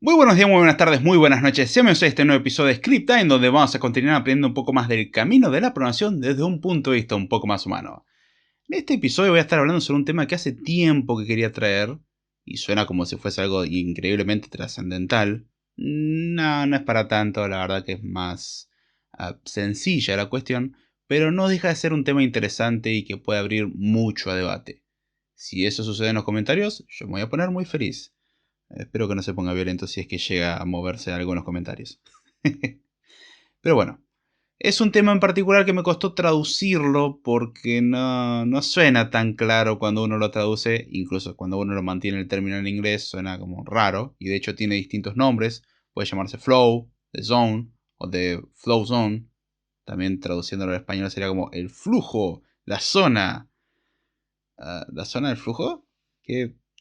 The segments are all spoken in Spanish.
Muy buenos días, muy buenas tardes, muy buenas noches. Sean bienvenidos a este nuevo episodio de Script Time, donde vamos a continuar aprendiendo un poco más del camino de la programación desde un punto de vista un poco más humano. En este episodio voy a estar hablando sobre un tema que hace tiempo que quería traer, y suena como si fuese algo increíblemente trascendental. No, no es para tanto, la verdad que es más sencilla la cuestión, pero no deja de ser un tema interesante y que puede abrir mucho a debate. Si eso sucede en los comentarios, yo me voy a poner muy feliz. Espero que no se ponga violento si es que llega a moverse algo en los comentarios. Pero bueno, es un tema en particular que me costó traducirlo porque no suena tan claro cuando uno lo traduce. Incluso cuando uno lo mantiene el término en inglés suena como raro. Y de hecho tiene distintos nombres. Puede llamarse flow, the zone o the flow zone. También traduciéndolo al español sería como el flujo, la zona. ¿La zona del flujo?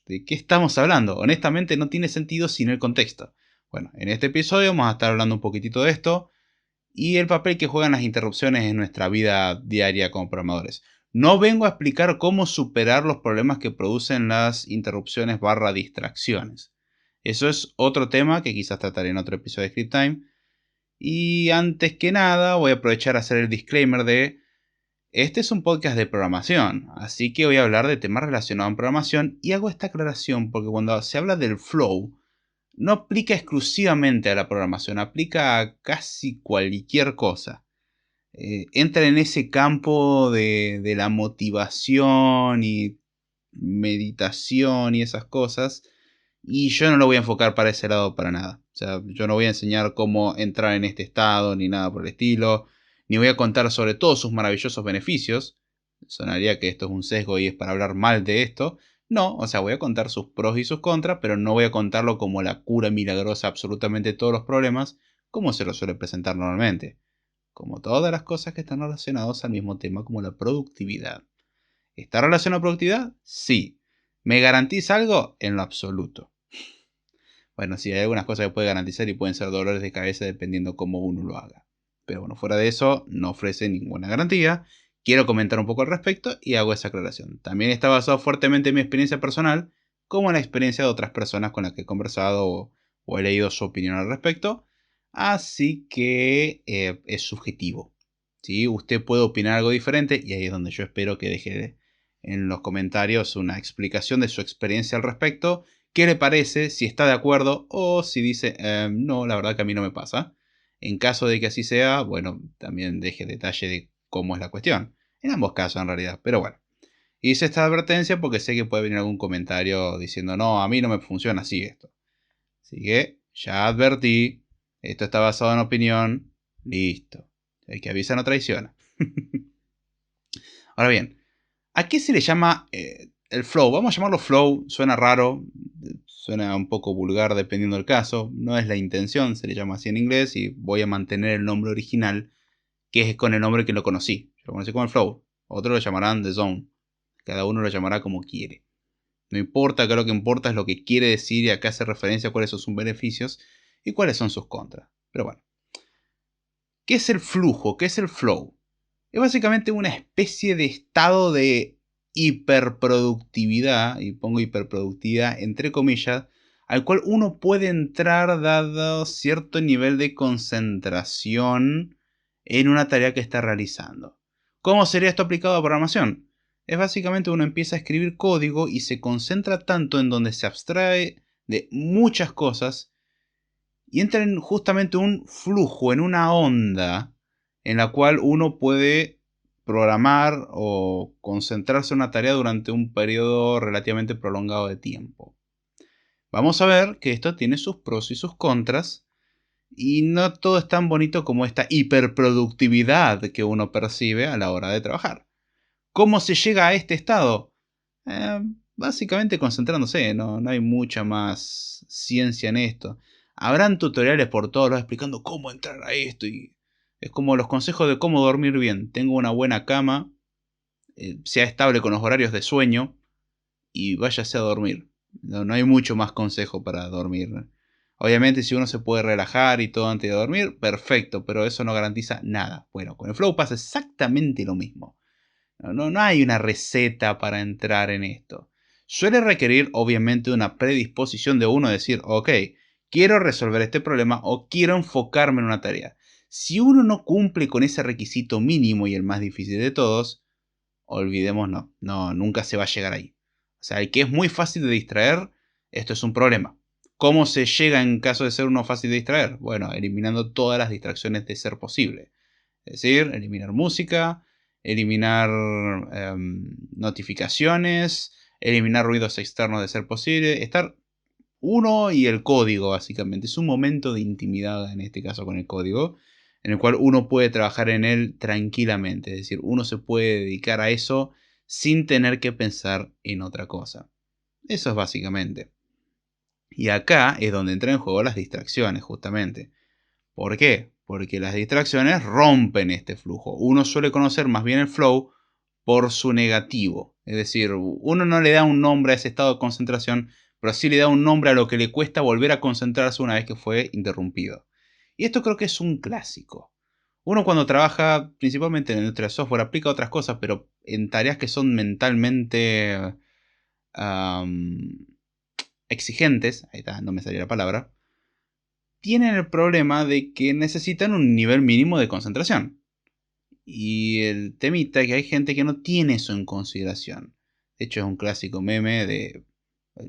¿De qué estamos hablando? Honestamente no tiene sentido sin el contexto. Bueno, en este episodio vamos a estar hablando un poquitito de esto y el papel que juegan las interrupciones en nuestra vida diaria como programadores. No vengo a explicar cómo superar los problemas que producen las interrupciones / distracciones. Eso es otro tema que quizás trataré en otro episodio de Script Time. Y antes que nada voy a aprovechar a hacer el disclaimer de este es un podcast de programación, así que voy a hablar de temas relacionados a programación y hago esta aclaración porque cuando se habla del flow, no aplica exclusivamente a la programación, aplica a casi cualquier cosa. Entra en ese campo de la motivación y meditación y esas cosas, y yo no lo voy a enfocar para ese lado para nada. O sea, yo no voy a enseñar cómo entrar en este estado ni nada por el estilo, ni voy a contar sobre todos sus maravillosos beneficios. Sonaría que esto es un sesgo y es para hablar mal de esto. No, o sea, voy a contar sus pros y sus contras, pero no voy a contarlo como la cura milagrosa a absolutamente todos los problemas, como se lo suele presentar normalmente. Como todas las cosas que están relacionadas al mismo tema como la productividad. ¿Está relacionado a productividad? Sí. ¿Me garantiza algo? En lo absoluto. Bueno, sí, hay algunas cosas que puede garantizar y pueden ser dolores de cabeza dependiendo cómo uno lo haga. Pero bueno, fuera de eso, no ofrece ninguna garantía. Quiero comentar un poco al respecto y hago esa aclaración. También está basado fuertemente en mi experiencia personal, como en la experiencia de otras personas con las que he conversado o he leído su opinión al respecto. Así que es subjetivo. ¿Sí? Usted puede opinar algo diferente y ahí es donde yo espero que deje en los comentarios una explicación de su experiencia al respecto. ¿Qué le parece? Si está de acuerdo o si dice, no, la verdad que a mí no me pasa. En caso de que así sea, bueno, también deje detalle de cómo es la cuestión. En ambos casos, en realidad. Pero bueno, hice esta advertencia porque sé que puede venir algún comentario diciendo, no, a mí no me funciona así esto. Así que ya advertí, esto está basado en opinión, listo. El que avisa no traiciona. Ahora bien, ¿a qué se le llama el flow? Vamos a llamarlo flow, suena raro, suena un poco vulgar dependiendo del caso, no es la intención, se le llama así en inglés y voy a mantener el nombre original, que es con el nombre que lo conocí. Yo lo conocí como el flow, otros lo llamarán the zone, cada uno lo llamará como quiere. No importa, acá lo que importa es lo que quiere decir y acá hace referencia a cuáles son sus beneficios y cuáles son sus contras. Pero bueno, ¿qué es el flujo? ¿Qué es el flow? Es básicamente una especie de estado de hiperproductividad, y pongo hiperproductividad entre comillas, al cual uno puede entrar dado cierto nivel de concentración en una tarea que está realizando. ¿Cómo sería esto aplicado a programación? Es básicamente uno empieza a escribir código y se concentra tanto en donde se abstrae de muchas cosas y entra en justamente un flujo, en una onda en la cual uno puede programar o concentrarse en una tarea durante un periodo relativamente prolongado de tiempo. Vamos a ver que esto tiene sus pros y sus contras y no todo es tan bonito como esta hiperproductividad que uno percibe a la hora de trabajar. ¿Cómo se llega a este estado? Básicamente concentrándose, no hay mucha más ciencia en esto. Habrán tutoriales por todos lados explicando cómo entrar a esto y es como los consejos de cómo dormir bien. Tengo una buena cama, sea estable con los horarios de sueño y váyase a dormir. No hay mucho más consejo para dormir. Obviamente si uno se puede relajar y todo antes de dormir, perfecto, pero eso no garantiza nada. Bueno, con el flow pasa exactamente lo mismo. No hay una receta para entrar en esto. Suele requerir obviamente una predisposición de uno a decir, ok, quiero resolver este problema o quiero enfocarme en una tarea. Si uno no cumple con ese requisito mínimo y el más difícil de todos, olvidémonos, no, nunca se va a llegar ahí. O sea, el que es muy fácil de distraer, esto es un problema. ¿Cómo se llega en caso de ser uno fácil de distraer? Bueno, eliminando todas las distracciones de ser posible. Es decir, eliminar música, eliminar notificaciones, eliminar ruidos externos de ser posible, estar uno y el código básicamente. Es un momento de intimidad en este caso con el código, en el cual uno puede trabajar en él tranquilamente. Es decir, uno se puede dedicar a eso sin tener que pensar en otra cosa. Eso es básicamente. Y acá es donde entran en juego las distracciones, justamente. ¿Por qué? Porque las distracciones rompen este flujo. Uno suele conocer más bien el flow por su negativo. Es decir, uno no le da un nombre a ese estado de concentración, pero sí le da un nombre a lo que le cuesta volver a concentrarse una vez que fue interrumpido. Y esto creo que es un clásico. Uno cuando trabaja, principalmente en la industria de software, aplica otras cosas, pero en tareas que son mentalmente exigentes, ahí está, no me salía la palabra, tienen el problema de que necesitan un nivel mínimo de concentración. Y el temita es que hay gente que no tiene eso en consideración. De hecho, es un clásico meme de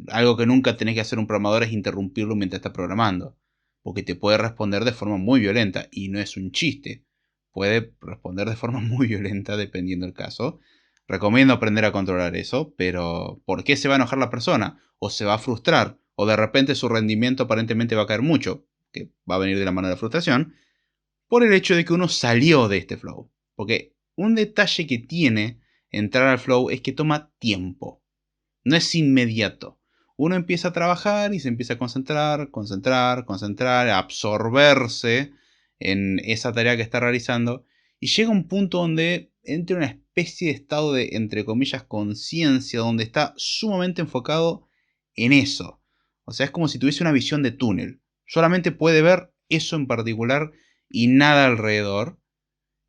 algo que nunca tenés que hacer un programador es interrumpirlo mientras está programando. Porque te puede responder de forma muy violenta. Y no es un chiste. Puede responder de forma muy violenta dependiendo del caso. Recomiendo aprender a controlar eso. Pero ¿por qué se va a enojar la persona? O se va a frustrar. O de repente su rendimiento aparentemente va a caer mucho. Que va a venir de la mano de la frustración. Por el hecho de que uno salió de este flow. Porque un detalle que tiene entrar al flow es que toma tiempo. No es inmediato. Uno empieza a trabajar y se empieza a concentrar, a absorberse en esa tarea que está realizando. Y llega un punto donde entra una especie de estado de, entre comillas, conciencia, donde está sumamente enfocado en eso. O sea, es como si tuviese una visión de túnel. Solamente puede ver eso en particular y nada alrededor.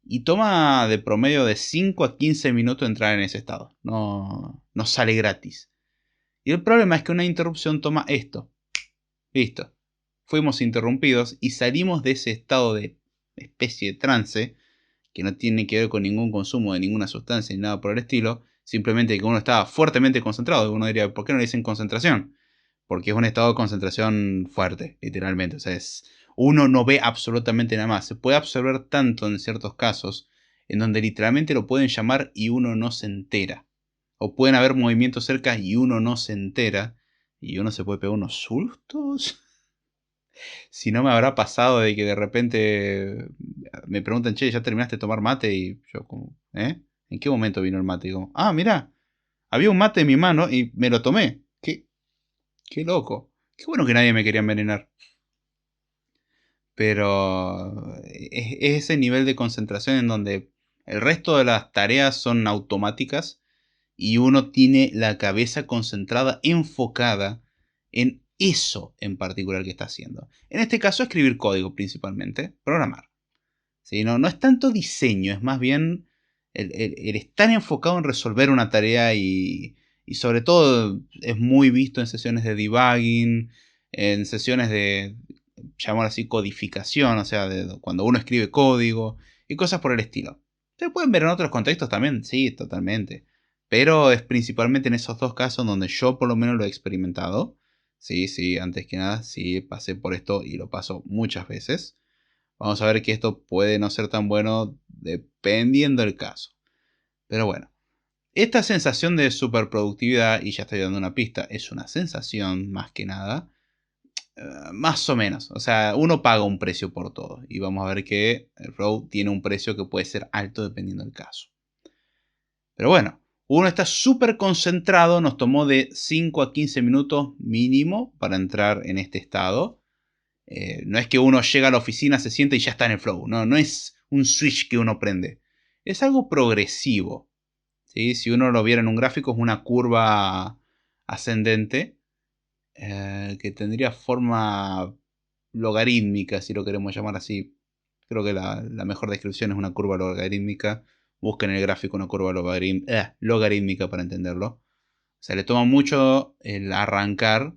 Y toma de promedio de 5 a 15 minutos entrar en ese estado. No sale gratis. Y el problema es que una interrupción toma esto. Listo. Fuimos interrumpidos y salimos de ese estado de especie de trance, que no tiene que ver con ningún consumo de ninguna sustancia ni nada por el estilo. Simplemente que uno estaba fuertemente concentrado. Uno diría, ¿por qué no le dicen concentración? Porque es un estado de concentración fuerte, literalmente. O sea, uno no ve absolutamente nada más. Se puede absorber tanto en ciertos casos, en donde literalmente lo pueden llamar y uno no se entera. O pueden haber movimientos cerca y uno no se entera. Y uno se puede pegar unos sustos. Si no me habrá pasado de que de repente me preguntan, che, ¿ya terminaste de tomar mate? Y yo como, ¿eh? ¿En qué momento vino el mate? Y digo, ah, mirá, había un mate en mi mano y me lo tomé. Qué loco. Qué bueno que nadie me quería envenenar. Pero es ese nivel de concentración en donde el resto de las tareas son automáticas y uno tiene la cabeza concentrada, enfocada en eso en particular que está haciendo. En este caso, escribir código principalmente, programar. ¿Sí? No es tanto diseño, es más bien el estar enfocado en resolver una tarea y sobre todo es muy visto en sesiones de debugging, en sesiones de, llamémoslo así, codificación, o sea, de cuando uno escribe código y cosas por el estilo. Se pueden ver en otros contextos también, sí, totalmente. Pero es principalmente en esos dos casos donde yo por lo menos lo he experimentado. Sí, antes que nada, sí, pasé por esto y lo paso muchas veces. Vamos a ver que esto puede no ser tan bueno dependiendo del caso. Pero bueno, esta sensación de superproductividad, y ya estoy dando una pista, es una sensación más que nada, más o menos. O sea, uno paga un precio por todo. Y vamos a ver que el flow tiene un precio que puede ser alto dependiendo del caso. Pero bueno, uno está súper concentrado, nos tomó de 5 a 15 minutos mínimo para entrar en este estado. No es que uno llega a la oficina, se sienta y ya está en el flow. No es un switch que uno prende. Es algo progresivo. ¿Sí? Si uno lo viera en un gráfico, es una curva ascendente que tendría forma logarítmica, si lo queremos llamar así. Creo que la mejor descripción es una curva logarítmica. Busquen en el gráfico una curva logarítmica para entenderlo. O sea, le toma mucho el arrancar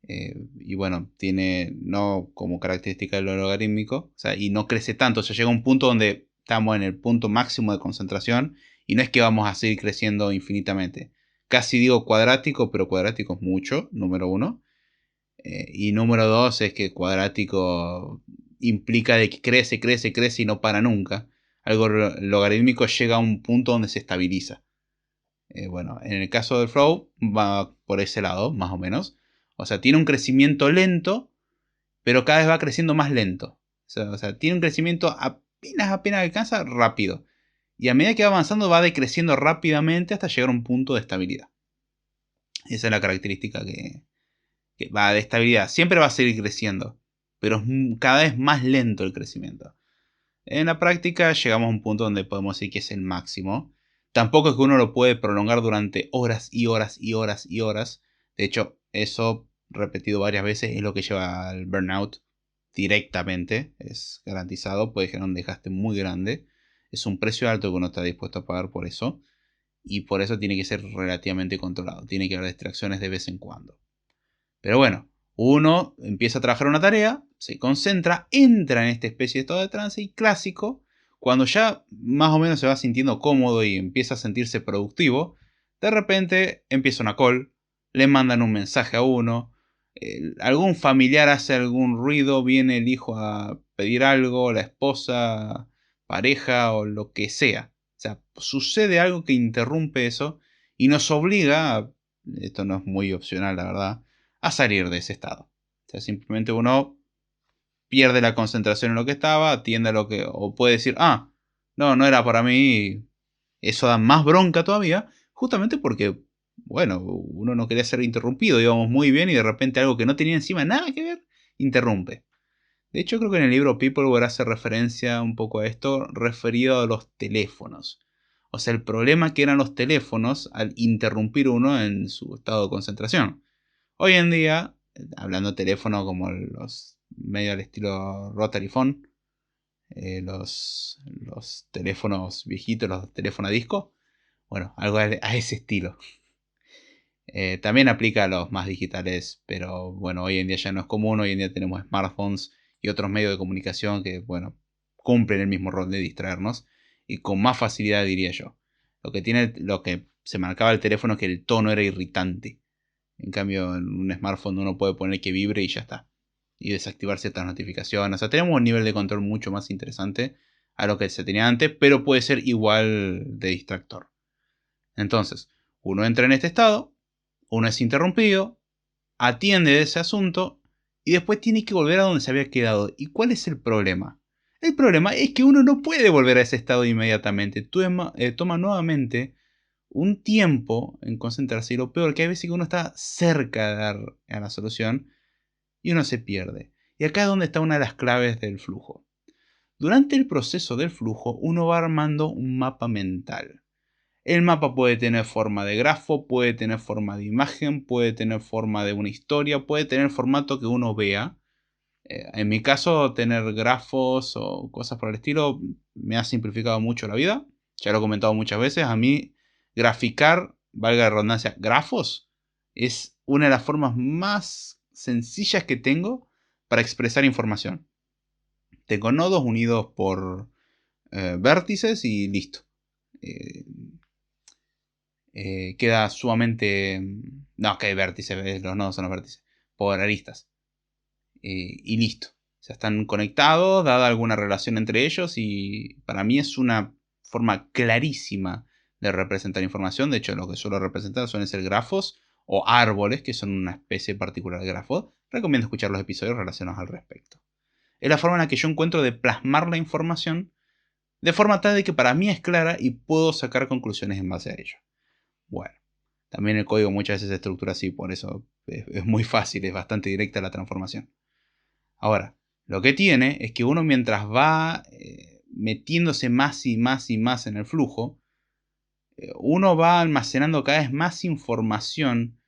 Y bueno, tiene no como característica lo logarítmico, o sea, y no crece tanto. O sea, llega a un punto donde estamos en el punto máximo de concentración y no es que vamos a seguir creciendo infinitamente. Casi digo cuadrático, pero cuadrático es mucho, número uno. Y número dos es que cuadrático implica de que crece, crece, crece y no para nunca. Algo logarítmico llega a un punto donde se estabiliza. Bueno, en el caso del flow va por ese lado, más o menos. O sea, tiene un crecimiento lento, pero cada vez va creciendo más lento. O sea, tiene un crecimiento apenas alcanza rápido. Y a medida que va avanzando va decreciendo rápidamente hasta llegar a un punto de estabilidad. Esa es la característica que va de estabilidad. Siempre va a seguir creciendo, pero es cada vez más lento el crecimiento. En la práctica llegamos a un punto donde podemos decir que es el máximo. Tampoco es que uno lo puede prolongar durante horas y horas y horas y horas. De hecho, eso repetido varias veces es lo que lleva al burnout directamente. Es garantizado, puede generar un desgaste muy grande. Es un precio alto que uno está dispuesto a pagar por eso. Y por eso tiene que ser relativamente controlado. Tiene que haber distracciones de vez en cuando. Pero bueno, uno empieza a trabajar una tarea, se concentra, entra en esta especie de estado de trance y clásico, cuando ya más o menos se va sintiendo cómodo y empieza a sentirse productivo, de repente empieza una call, le mandan un mensaje a uno, algún familiar hace algún ruido, viene el hijo a pedir algo, la esposa, pareja o lo que sea. O sea, sucede algo que interrumpe eso y nos obliga, esto no es muy opcional la verdad, a salir de ese estado. O sea, simplemente uno pierde la concentración en lo que estaba, atiende a lo que, o puede decir, no era para mí. Eso da más bronca todavía, justamente porque, bueno, uno no quería ser interrumpido, íbamos muy bien y de repente algo que no tenía encima nada que ver, interrumpe. De hecho, creo que en el libro Peopleware hace referencia un poco a esto, referido a los teléfonos. O sea, el problema que eran los teléfonos al interrumpir uno en su estado de concentración. Hoy en día, hablando de teléfono como los medio al estilo Rotary Phone, los teléfonos viejitos, los teléfonos a disco, bueno, algo a ese estilo. También aplica a los más digitales, pero bueno, hoy en día ya no es común, hoy en día tenemos smartphones y otros medios de comunicación que, bueno, cumplen el mismo rol de distraernos y con más facilidad diría yo. Lo que se marcaba el teléfono es que el tono era irritante. En cambio, en un smartphone uno puede poner que vibre y ya está. Y desactivar ciertas notificaciones. O sea, tenemos un nivel de control mucho más interesante a lo que se tenía antes, pero puede ser igual de distractor. Entonces, uno entra en este estado, uno es interrumpido, atiende ese asunto y después tiene que volver a donde se había quedado. ¿Y cuál es el problema? El problema es que uno no puede volver a ese estado inmediatamente. Toma nuevamente un tiempo en concentrarse y lo peor que hay veces que uno está cerca de dar a la solución y uno se pierde. Y acá es donde está una de las claves del flujo. Durante el proceso del flujo uno va armando un mapa mental. El mapa puede tener forma de grafo, puede tener forma de imagen, puede tener forma de una historia, puede tener formato que uno vea. En mi caso, tener grafos o cosas por el estilo me ha simplificado mucho la vida. Ya lo he comentado muchas veces. A mí, graficar, valga la redundancia, grafos, es una de las formas más sencillas que tengo para expresar información. Tengo nodos unidos por vértices y listo. Eh, Queda sumamente... No, que hay vértices, los nodos son los vértices. Por aristas. Y listo. O sea, están conectados, dada alguna relación entre ellos y para mí es una forma clarísima de representar información. De hecho, lo que suelo representar suelen ser grafos o árboles, que son una especie particular de grafo. Recomiendo escuchar los episodios relacionados al respecto. Es la forma en la que yo encuentro de plasmar la información de forma tal de que para mí es clara y puedo sacar conclusiones en base a ello. Bueno, también el código muchas veces se estructura así, por eso es muy fácil, es bastante directa la transformación. Ahora, lo que tiene es que uno mientras va metiéndose más y más y más en el flujo, uno va almacenando cada vez más información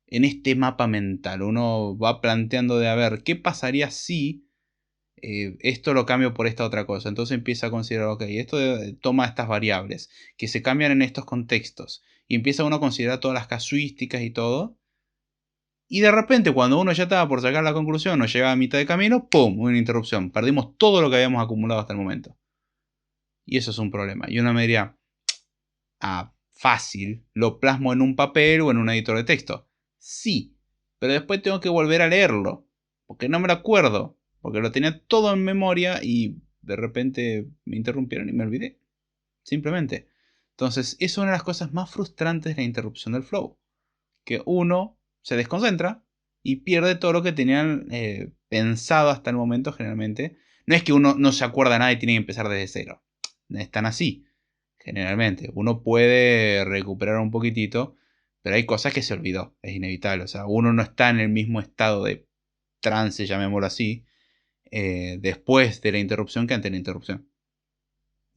en este mapa mental. Uno va planteando de a ver, ¿qué pasaría si esto lo cambio por esta otra cosa? Entonces empieza a considerar, ok, esto toma estas variables que se cambian en estos contextos. Y empieza uno a considerar todas las casuísticas y todo. Y de repente, cuando uno ya estaba por sacar la conclusión o llegaba a mitad de camino, ¡pum! Una interrupción. Perdimos todo lo que habíamos acumulado hasta el momento. Y eso es un problema. Y uno me diría, fácil, lo plasmo en un papel o en un editor de texto. Sí, pero después tengo que volver a leerlo, porque no me lo acuerdo, porque lo tenía todo en memoria y de repente me interrumpieron y me olvidé. Simplemente. Entonces, es una de las cosas más frustrantes de la interrupción del flow. Que uno se desconcentra y pierde todo lo que tenían pensado hasta el momento generalmente. No es que uno no se acuerda nada y tiene que empezar desde cero. No es tan así. Generalmente. Uno puede recuperar un poquitito, pero hay cosas que se olvidó. Es inevitable. O sea, uno no está en el mismo estado de trance, llamémoslo así, después de la interrupción que antes de la interrupción.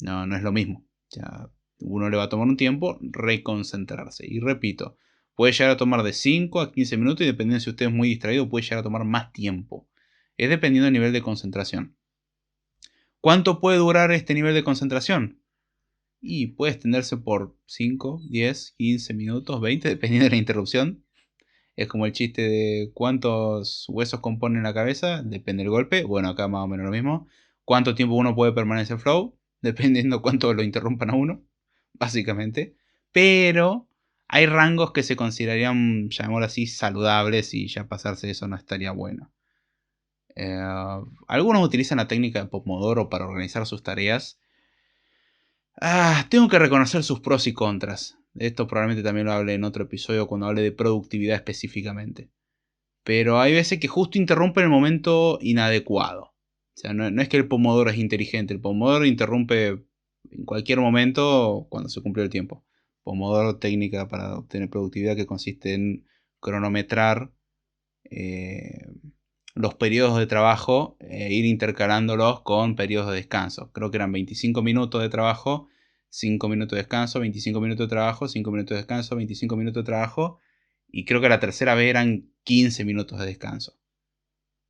No es lo mismo. Ya uno le va a tomar un tiempo reconcentrarse. Y repito, puede llegar a tomar de 5 a 15 minutos y dependiendo si usted es muy distraído puede llegar a tomar más tiempo. Es dependiendo del nivel de concentración. ¿Cuánto puede durar este nivel de concentración? Y puede extenderse por 5, 10, 15 minutos, 20, dependiendo de la interrupción. Es como el chiste de cuántos huesos componen la cabeza, depende del golpe. Bueno, acá más o menos lo mismo. ¿Cuánto tiempo uno puede permanecer flow? Dependiendo cuánto lo interrumpan a uno, básicamente. Pero hay rangos que se considerarían, llamémoslo así, saludables y ya pasarse eso no estaría bueno. Algunos utilizan la técnica de Pomodoro para organizar sus tareas. Tengo que reconocer sus pros y contras. De esto probablemente también lo hable en otro episodio cuando hable de productividad específicamente. Pero hay veces que justo interrumpe en el momento inadecuado. O sea, no es que el Pomodoro es inteligente. El Pomodoro interrumpe en cualquier momento cuando se cumplió el tiempo. Pomodoro, técnica para obtener productividad que consiste en cronometrar los periodos de trabajo e ir intercalándolos con periodos de descanso. Creo que eran 25 minutos de trabajo, 5 minutos de descanso, 25 minutos de trabajo, 5 minutos de descanso, 25 minutos de trabajo. Y creo que la tercera vez eran 15 minutos de descanso.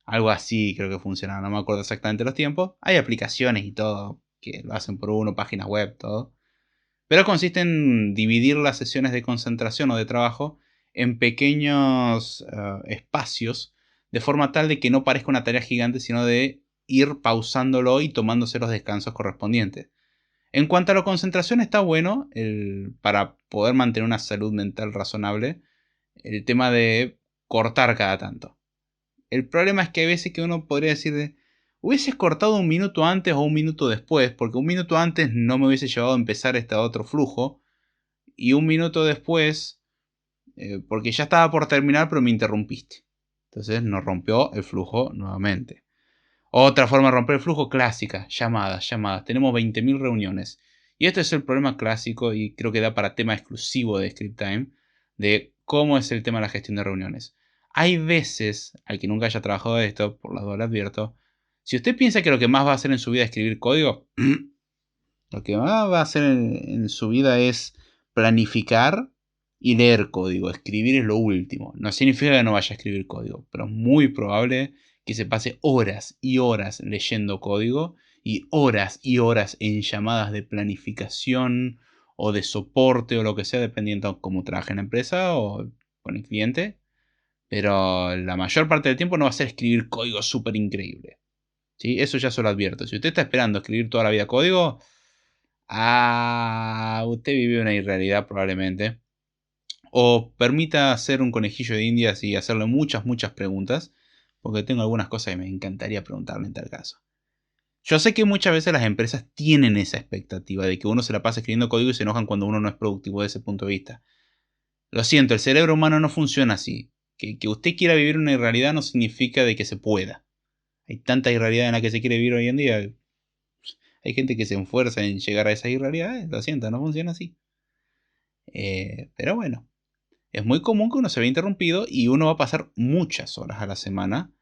Algo así creo que funcionaba, no me acuerdo exactamente los tiempos. Hay aplicaciones y todo que lo hacen por uno, páginas web, todo. Pero consiste en dividir las sesiones de concentración o de trabajo en pequeños espacios, de forma tal de que no parezca una tarea gigante, sino de ir pausándolo y tomándose los descansos correspondientes. En cuanto a la concentración, está bueno para poder mantener una salud mental razonable, el tema de cortar cada tanto. El problema es que hay veces que uno podría decir hubieses cortado un minuto antes o un minuto después, porque un minuto antes no me hubiese llevado a empezar este otro flujo, y un minuto después, porque ya estaba por terminar, pero me interrumpiste. Entonces nos rompió el flujo nuevamente. Otra forma de romper el flujo clásica, llamadas. Tenemos 20.000 reuniones. Y este es el problema clásico y creo que da para tema exclusivo de Script Time, de cómo es el tema de la gestión de reuniones. Hay veces, al que nunca haya trabajado de esto, por las dudas le advierto, si usted piensa que lo que más va a hacer en su vida es escribir código, lo que más va a hacer en su vida es planificar y leer código. Escribir es lo último. No significa que no vaya a escribir código, pero es muy probable que se pase horas y horas leyendo código y horas en llamadas de planificación o de soporte o lo que sea, dependiendo de cómo trabaje en la empresa o con el cliente. Pero la mayor parte del tiempo no va a ser escribir código súper increíble. ¿Sí? Eso ya se lo advierto. Si usted está esperando escribir toda la vida código, usted vive una irrealidad probablemente. O permita hacer un conejillo de indias y hacerle muchas preguntas, porque tengo algunas cosas que me encantaría preguntarle en tal caso. Yo sé que muchas veces las empresas tienen esa expectativa de que uno se la pasa escribiendo código y se enojan cuando uno no es productivo desde ese punto de vista. Lo siento, el cerebro humano no funciona así. Que usted quiera vivir una irrealidad no significa de que se pueda. Hay tanta irrealidad en la que se quiere vivir hoy en día. Hay gente que se esfuerza en llegar a esas irrealidades. Lo siento, no funciona así. Pero bueno, es muy común que uno se vea interrumpido y uno va a pasar muchas horas a la semana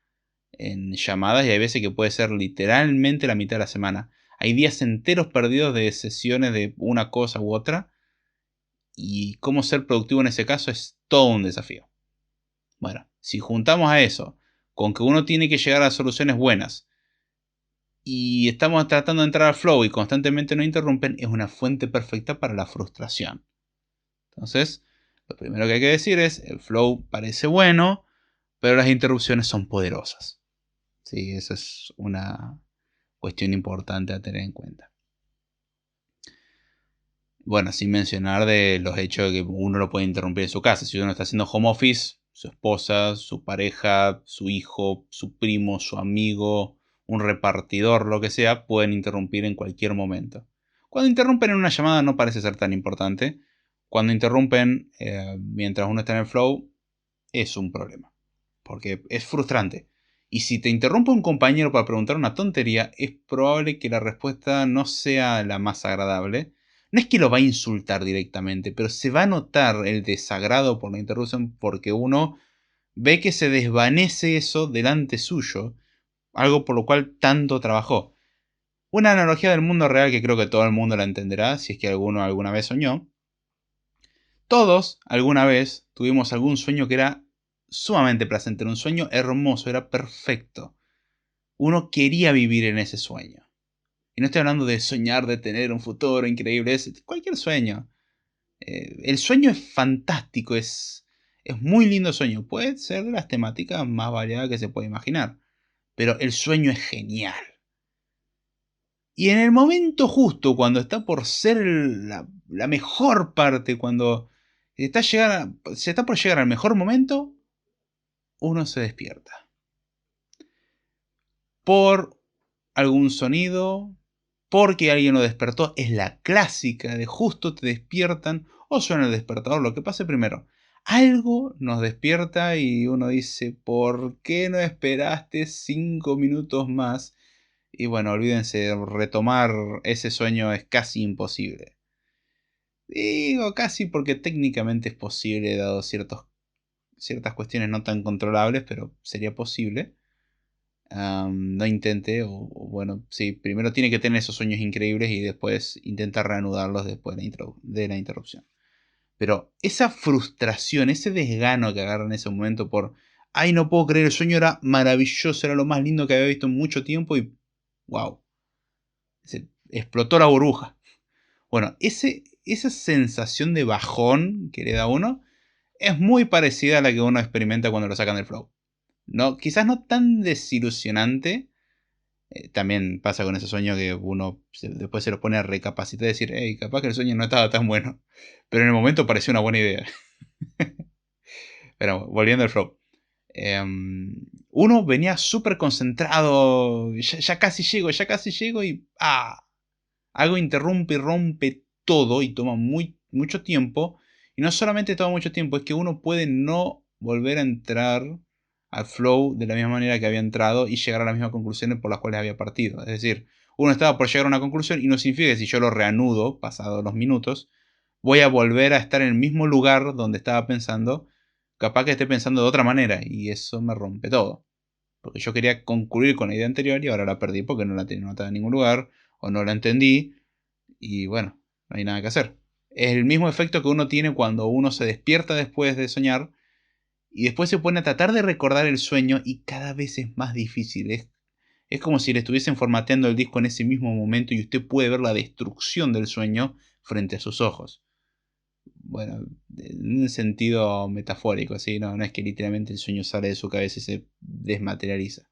en llamadas y hay veces que puede ser literalmente la mitad de la semana. Hay días enteros perdidos de sesiones de una cosa u otra y cómo ser productivo en ese caso es todo un desafío. Bueno, si juntamos a eso con que uno tiene que llegar a soluciones buenas y estamos tratando de entrar al flow y constantemente nos interrumpen, es una fuente perfecta para la frustración. Entonces, lo primero que hay que decir es, el flow parece bueno, Pero las interrupciones son poderosas. Sí, eso es una cuestión importante a tener en cuenta. Bueno, sin mencionar de los hechos de que uno lo puede interrumpir en su casa. Si uno está haciendo home office, su esposa, su pareja, su hijo, su primo, su amigo, un repartidor, lo que sea, pueden interrumpir en cualquier momento. Cuando interrumpen en una llamada no parece ser tan importante. Cuando interrumpen mientras uno está en el flow, es un problema. Porque es frustrante. Y si te interrumpe un compañero para preguntar una tontería, es probable que la respuesta no sea la más agradable. No es que lo va a insultar directamente, pero se va a notar el desagrado por la interrupción porque uno ve que se desvanece eso delante suyo, algo por lo cual tanto trabajó. Una analogía del mundo real que creo que todo el mundo la entenderá, si es que alguno alguna vez soñó. Todos alguna vez tuvimos algún sueño que era sumamente placentero, un sueño hermoso, era perfecto. Uno quería vivir en ese sueño. Y no estoy hablando de soñar, de tener un futuro increíble, es cualquier sueño. El sueño es fantástico, es muy lindo sueño. Puede ser de las temáticas más variadas que se puede imaginar. Pero el sueño es genial. Y en el momento justo, cuando está por ser la mejor parte, cuando se está por llegar al mejor momento, uno se despierta. Por algún sonido, porque alguien lo despertó, es la clásica de justo te despiertan o suena el despertador, lo que pase primero. Algo nos despierta y uno dice, ¿por qué no esperaste 5 minutos más? Y bueno, olvídense, retomar ese sueño es casi imposible. Digo casi porque técnicamente es posible, dado ciertas cuestiones no tan controlables, pero sería posible. No intente, o bueno, sí, primero tiene que tener esos sueños increíbles y después intenta reanudarlos después de la interrupción. Pero esa frustración, ese desgano que agarra en ese momento por, ay, no puedo creer, el sueño era maravilloso, era lo más lindo que había visto en mucho tiempo y, wow, se explotó la burbuja. Bueno, esa sensación de bajón que le da a uno es muy parecida a la que uno experimenta cuando lo sacan del flow. No, quizás no tan desilusionante. También pasa con ese sueño que uno después se lo pone a recapacitar y decir, hey, capaz que el sueño no estaba tan bueno. Pero en el momento pareció una buena idea. Pero volviendo al flow. Uno venía súper concentrado. Ya casi llego y. Algo interrumpe y rompe todo y toma mucho tiempo. Y no solamente toma mucho tiempo, es que uno puede no volver a entrar al flow de la misma manera que había entrado y llegar a las mismas conclusiones por las cuales había partido. Es decir, uno estaba por llegar a una conclusión y no significa que si yo lo reanudo, pasados los minutos, voy a volver a estar en el mismo lugar donde estaba pensando, capaz que esté pensando de otra manera y eso me rompe todo. Porque yo quería concluir con la idea anterior y ahora la perdí porque no la tenía anotada en ningún lugar o no la entendí y bueno, no hay nada que hacer. Es el mismo efecto que uno tiene cuando uno se despierta después de soñar y después se pone a tratar de recordar el sueño y cada vez es más difícil. Es como si le estuviesen formateando el disco en ese mismo momento y usted puede ver la destrucción del sueño frente a sus ojos. Bueno, en un sentido metafórico, ¿sí? No es que literalmente el sueño sale de su cabeza y se desmaterializa.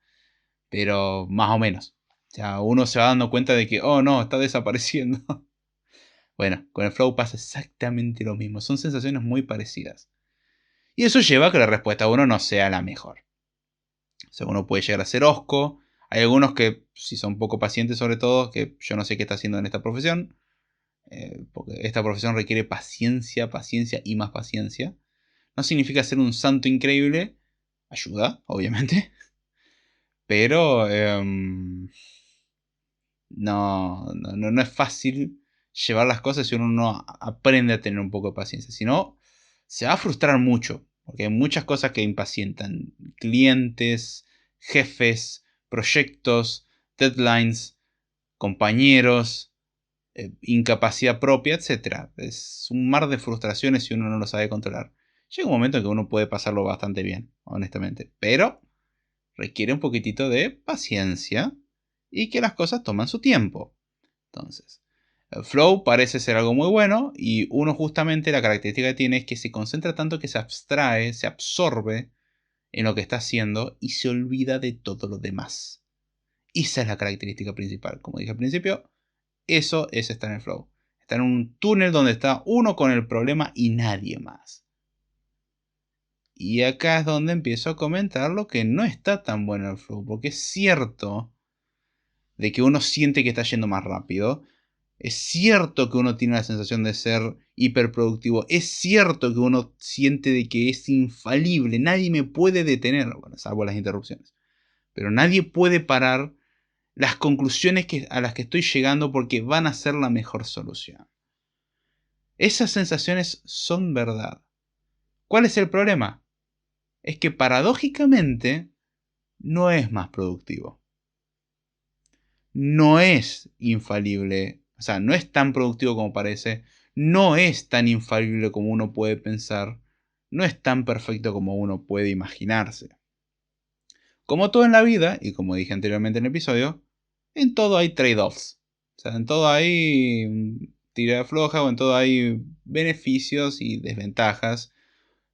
Pero más o menos. O sea, uno se va dando cuenta de que, oh no, está desapareciendo. Bueno, con el flow pasa exactamente lo mismo. Son sensaciones muy parecidas. Y eso lleva a que la respuesta de uno no sea la mejor. O sea, uno puede llegar a ser hosco. Hay algunos que, si son poco pacientes sobre todo, que yo no sé qué está haciendo en esta profesión. Porque esta profesión requiere paciencia, paciencia y más paciencia. No significa ser un santo increíble. Ayuda, obviamente. Pero no es fácil llevar las cosas si uno no aprende a tener un poco de paciencia. Si no, se va a frustrar mucho. Porque hay muchas cosas que impacientan. Clientes, jefes, proyectos, deadlines, compañeros, incapacidad propia, etc. Es un mar de frustraciones si uno no lo sabe controlar. Llega un momento en que uno puede pasarlo bastante bien, honestamente. Pero requiere un poquitito de paciencia y que las cosas toman su tiempo. Entonces, el flow parece ser algo muy bueno y uno justamente la característica que tiene es que se concentra tanto que se abstrae, se absorbe en lo que está haciendo y se olvida de todo lo demás. Esa es la característica principal. Como dije al principio, eso es estar en el flow. Estar en un túnel donde está uno con el problema y nadie más. Y acá es donde empiezo a comentar lo que no está tan bueno el flow. Porque es cierto de que uno siente que está yendo más rápido. Es cierto que uno tiene la sensación de ser hiperproductivo. Es cierto que uno siente de que es infalible. Nadie me puede detener. Bueno, salvo las interrupciones. Pero nadie puede parar las conclusiones a las que estoy llegando porque van a ser la mejor solución. Esas sensaciones son verdad. ¿Cuál es el problema? Es que paradójicamente no es más productivo. No es infalible. O sea, no es tan productivo como parece. No es tan infalible como uno puede pensar. No es tan perfecto como uno puede imaginarse. Como todo en la vida, y como dije anteriormente en el episodio, en todo hay trade-offs. O sea, en todo hay tirada floja o en todo hay beneficios y desventajas.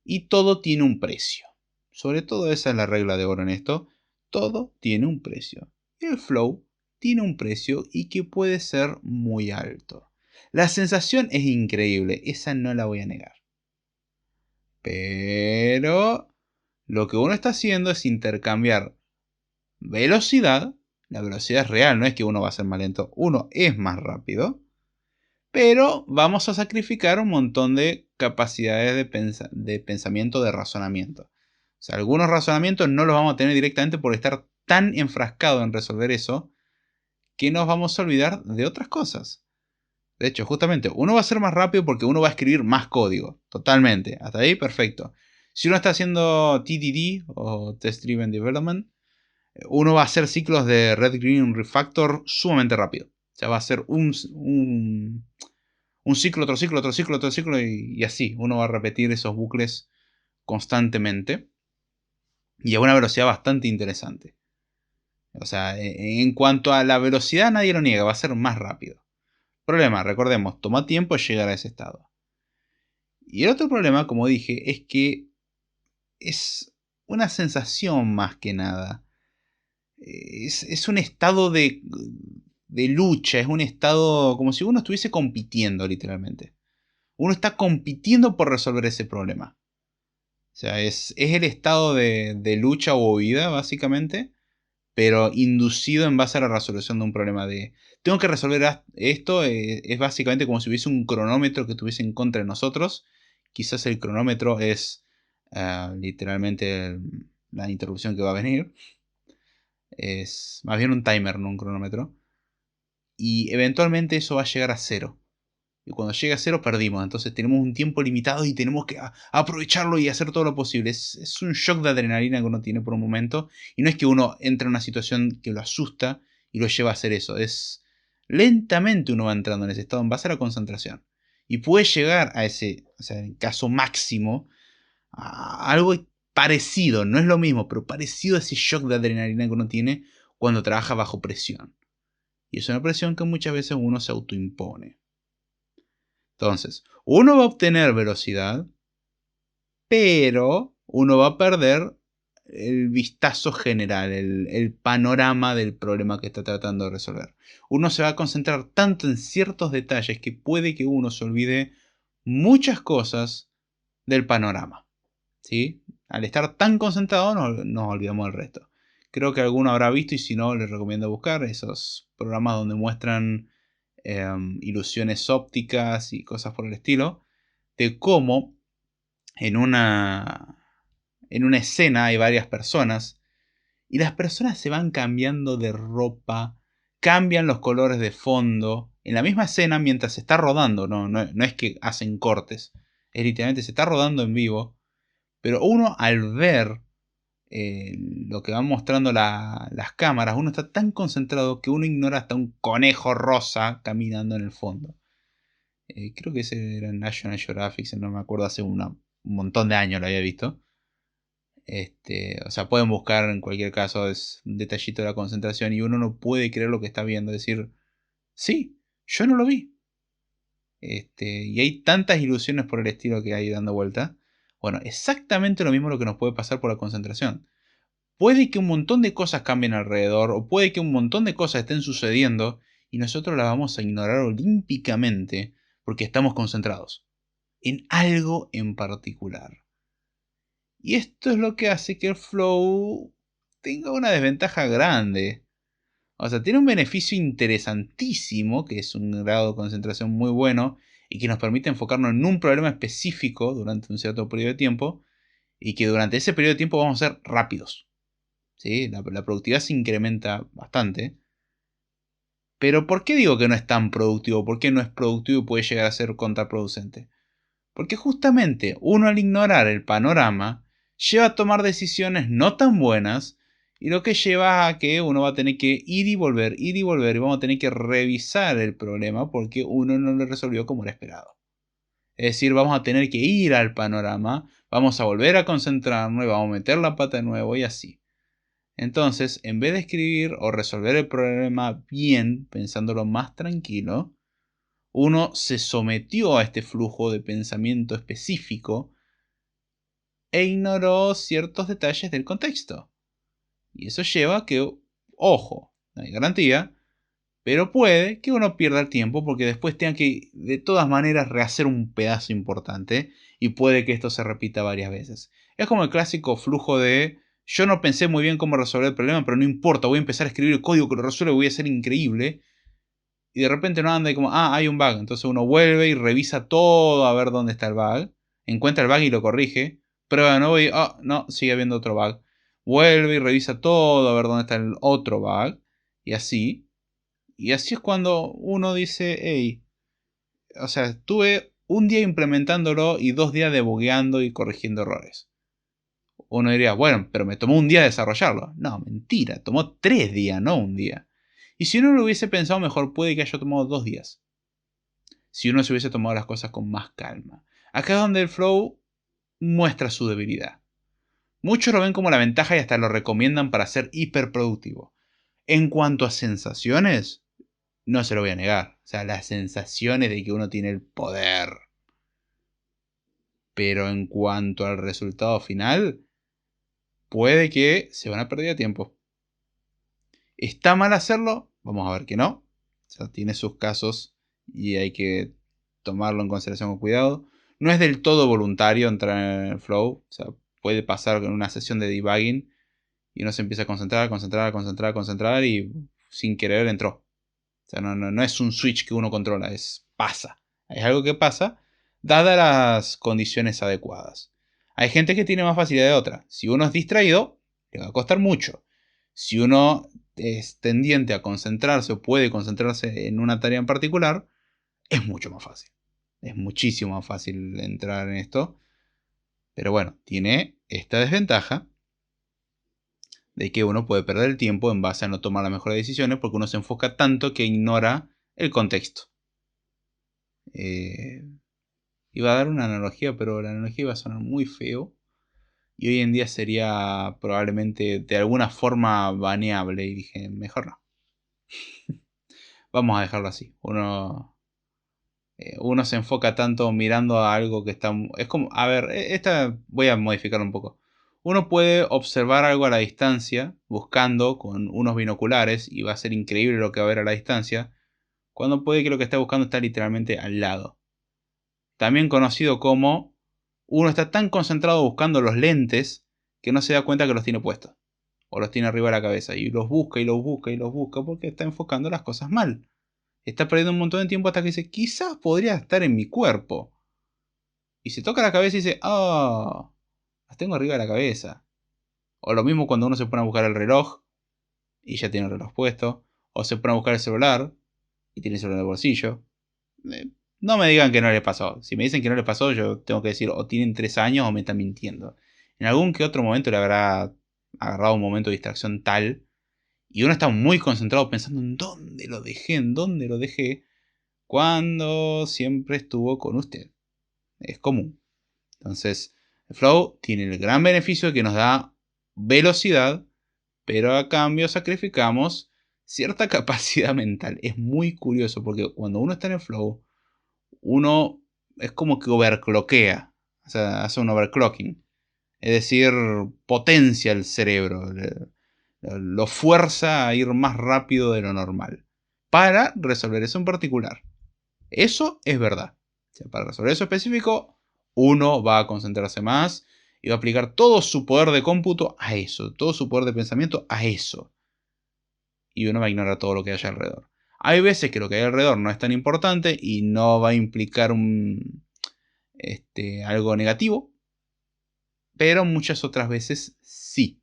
Y todo tiene un precio. Sobre todo esa es la regla de oro en esto. Todo tiene un precio. Y el flow tiene un precio y que puede ser muy alto. La sensación es increíble, esa no la voy a negar. Pero lo que uno está haciendo es intercambiar velocidad. La velocidad es real, no es que uno va a ser más lento, uno es más rápido. Pero vamos a sacrificar un montón de capacidades de pensamiento, de razonamiento. O sea, algunos razonamientos no los vamos a tener directamente por estar tan enfrascados en resolver eso que nos vamos a olvidar de otras cosas. De hecho, justamente, uno va a ser más rápido porque uno va a escribir más código. Totalmente. Hasta ahí, perfecto. Si uno está haciendo TDD o Test Driven Development, uno va a hacer ciclos de Red Green Refactor sumamente rápido. O sea, va a ser un ciclo, otro ciclo, otro ciclo, otro ciclo y así. Uno va a repetir esos bucles constantemente y a una velocidad bastante interesante. O sea, en cuanto a la velocidad nadie lo niega, va a ser más rápido. Problema, recordemos, toma tiempo llegar a ese estado. Y el otro problema, como dije, es que es una sensación más que nada. Es un estado de lucha, es un estado como si uno estuviese compitiendo literalmente. Uno está compitiendo por resolver ese problema. O sea, es el estado de lucha o huida, básicamente, pero inducido en base a la resolución de un problema de... Tengo que resolver esto, es básicamente como si hubiese un cronómetro que estuviese en contra de nosotros. Quizás el cronómetro es literalmente la interrupción que va a venir. Es más bien un timer, no un cronómetro. Y eventualmente eso va a llegar a cero. Y cuando llega a cero perdimos. Entonces tenemos un tiempo limitado y tenemos que aprovecharlo y hacer todo lo posible. Es un shock de adrenalina que uno tiene por un momento. Y no es que uno entre en una situación que lo asusta y lo lleva a hacer eso. Es lentamente uno va entrando en ese estado en base a la concentración. Y puede llegar a ese, o sea, en caso máximo, a algo parecido. No es lo mismo, pero parecido a ese shock de adrenalina que uno tiene cuando trabaja bajo presión. Y es una presión que muchas veces uno se autoimpone. Entonces, uno va a obtener velocidad, pero uno va a perder el vistazo general, el panorama del problema que está tratando de resolver. Uno se va a concentrar tanto en ciertos detalles que puede que uno se olvide muchas cosas del panorama. ¿Sí? Al estar tan concentrado nos olvidamos del resto. Creo que alguno habrá visto y si no les recomiendo buscar esos programas donde muestran ilusiones ópticas y cosas por el estilo, de cómo en una escena hay varias personas y las personas se van cambiando de ropa, cambian los colores de fondo, en la misma escena mientras se está rodando, no es que hacen cortes, es literalmente se está rodando en vivo, pero uno al ver lo que van mostrando las cámaras, uno está tan concentrado que uno ignora hasta un conejo rosa caminando en el fondo. Creo que ese era National Geographic, no me acuerdo, hace un montón de años lo había visto. O sea, pueden buscar en cualquier caso, es un detallito de la concentración y uno no puede creer lo que está viendo, decir, sí, yo no lo vi. Y hay tantas ilusiones por el estilo que hay dando vuelta. Bueno, exactamente lo mismo lo que nos puede pasar por la concentración. Puede que un montón de cosas cambien alrededor, o puede que un montón de cosas estén sucediendo, y nosotros las vamos a ignorar olímpicamente porque estamos concentrados en algo en particular. Y esto es lo que hace que el flow tenga una desventaja grande. O sea, tiene un beneficio interesantísimo, que es un grado de concentración muy bueno y que nos permite enfocarnos en un problema específico durante un cierto periodo de tiempo, y que durante ese periodo de tiempo vamos a ser rápidos. ¿Sí? La productividad se incrementa bastante. Pero ¿por qué digo que no es tan productivo? ¿Por qué no es productivo y puede llegar a ser contraproducente? Porque justamente uno, al ignorar el panorama, lleva a tomar decisiones no tan buenas, y lo que lleva a que uno va a tener que ir y volver, y vamos a tener que revisar el problema porque uno no lo resolvió como era esperado. Es decir, vamos a tener que ir al panorama, vamos a volver a concentrarnos y vamos a meter la pata de nuevo y así. Entonces, en vez de escribir o resolver el problema bien, pensándolo más tranquilo, uno se sometió a este flujo de pensamiento específico e ignoró ciertos detalles del contexto. Y eso lleva a que, ojo, no hay garantía, pero puede que uno pierda el tiempo porque después tenga que de todas maneras rehacer un pedazo importante, y puede que esto se repita varias veces. Es como el clásico flujo de: yo no pensé muy bien cómo resolver el problema, pero no importa, voy a empezar a escribir el código que lo resuelve, voy a ser increíble. Y de repente no anda y como, hay un bug. Entonces uno vuelve y revisa todo a ver dónde está el bug. Encuentra el bug y lo corrige. Prueba de nuevo y, no, sigue habiendo otro bug. Vuelve y revisa todo a ver dónde está el otro bug. Y así. Y así es cuando uno dice, hey, o sea, estuve un día implementándolo y 2 días debugueando y corrigiendo errores. Uno diría, bueno, pero me tomó un día desarrollarlo. No, mentira, tomó 3 días, no un día. Y si uno lo hubiese pensado mejor, puede que haya tomado 2 días. Si uno se hubiese tomado las cosas con más calma. Acá es donde el flow muestra su debilidad. Muchos lo ven como la ventaja y hasta lo recomiendan para ser hiperproductivo. En cuanto a sensaciones, no se lo voy a negar. O sea, las sensaciones de que uno tiene el poder. Pero en cuanto al resultado final, puede que se van a perder tiempo. ¿Está mal hacerlo? Vamos a ver que no. O sea, tiene sus casos y hay que tomarlo en consideración con cuidado. No es del todo voluntario entrar en el flow. O sea, puede pasar en una sesión de debugging y uno se empieza a concentrar y sin querer entró. O sea, no es un switch que uno controla, pasa. Es algo que pasa dadas las condiciones adecuadas. Hay gente que tiene más facilidad de otra. Si uno es distraído, le va a costar mucho. Si uno es tendiente a concentrarse o puede concentrarse en una tarea en particular, es mucho más fácil. Es muchísimo más fácil entrar en esto. Pero bueno, tiene esta desventaja de que uno puede perder el tiempo en base a no tomar las mejores decisiones porque uno se enfoca tanto que ignora el contexto. Iba a dar una analogía, pero la analogía iba a sonar muy feo. Y hoy en día sería probablemente de alguna forma baneable. Y dije, mejor no. Vamos a dejarlo así. Uno se enfoca tanto mirando a algo que está... Es como, a ver, esta voy a modificarlo un poco. Uno puede observar algo a la distancia, buscando con unos binoculares, y va a ser increíble lo que va a ver a la distancia, cuando puede que lo que está buscando está literalmente al lado. También conocido como uno está tan concentrado buscando los lentes que no se da cuenta que los tiene puestos. O los tiene arriba de la cabeza. Y los busca y los busca y los busca porque está enfocando las cosas mal. Está perdiendo un montón de tiempo hasta que dice, quizás podría estar en mi cuerpo. Y se toca la cabeza y dice, las tengo arriba de la cabeza. O lo mismo cuando uno se pone a buscar el reloj y ya tiene el reloj puesto. O se pone a buscar el celular y tiene el celular en el bolsillo. No me digan que no les pasó. Si me dicen que no les pasó, yo tengo que decir o tienen 3 años o me están mintiendo. En algún que otro momento le habrá agarrado un momento de distracción tal. Y uno está muy concentrado pensando en dónde lo dejé. Cuando siempre estuvo con usted. Es común. Entonces, el flow tiene el gran beneficio de que nos da velocidad, pero a cambio sacrificamos cierta capacidad mental. Es muy curioso porque cuando uno está en el flow, uno es como que overcloquea O sea, hace un overclocking. Es decir, potencia el cerebro. Lo fuerza a ir más rápido de lo normal. Para resolver eso en particular. Eso es verdad. O sea, para resolver eso específico, uno va a concentrarse más y va a aplicar todo su poder de cómputo a eso. Todo su poder de pensamiento a eso. Y uno va a ignorar todo lo que haya alrededor. Hay veces que lo que hay alrededor no es tan importante y no va a implicar algo negativo, pero muchas otras veces sí.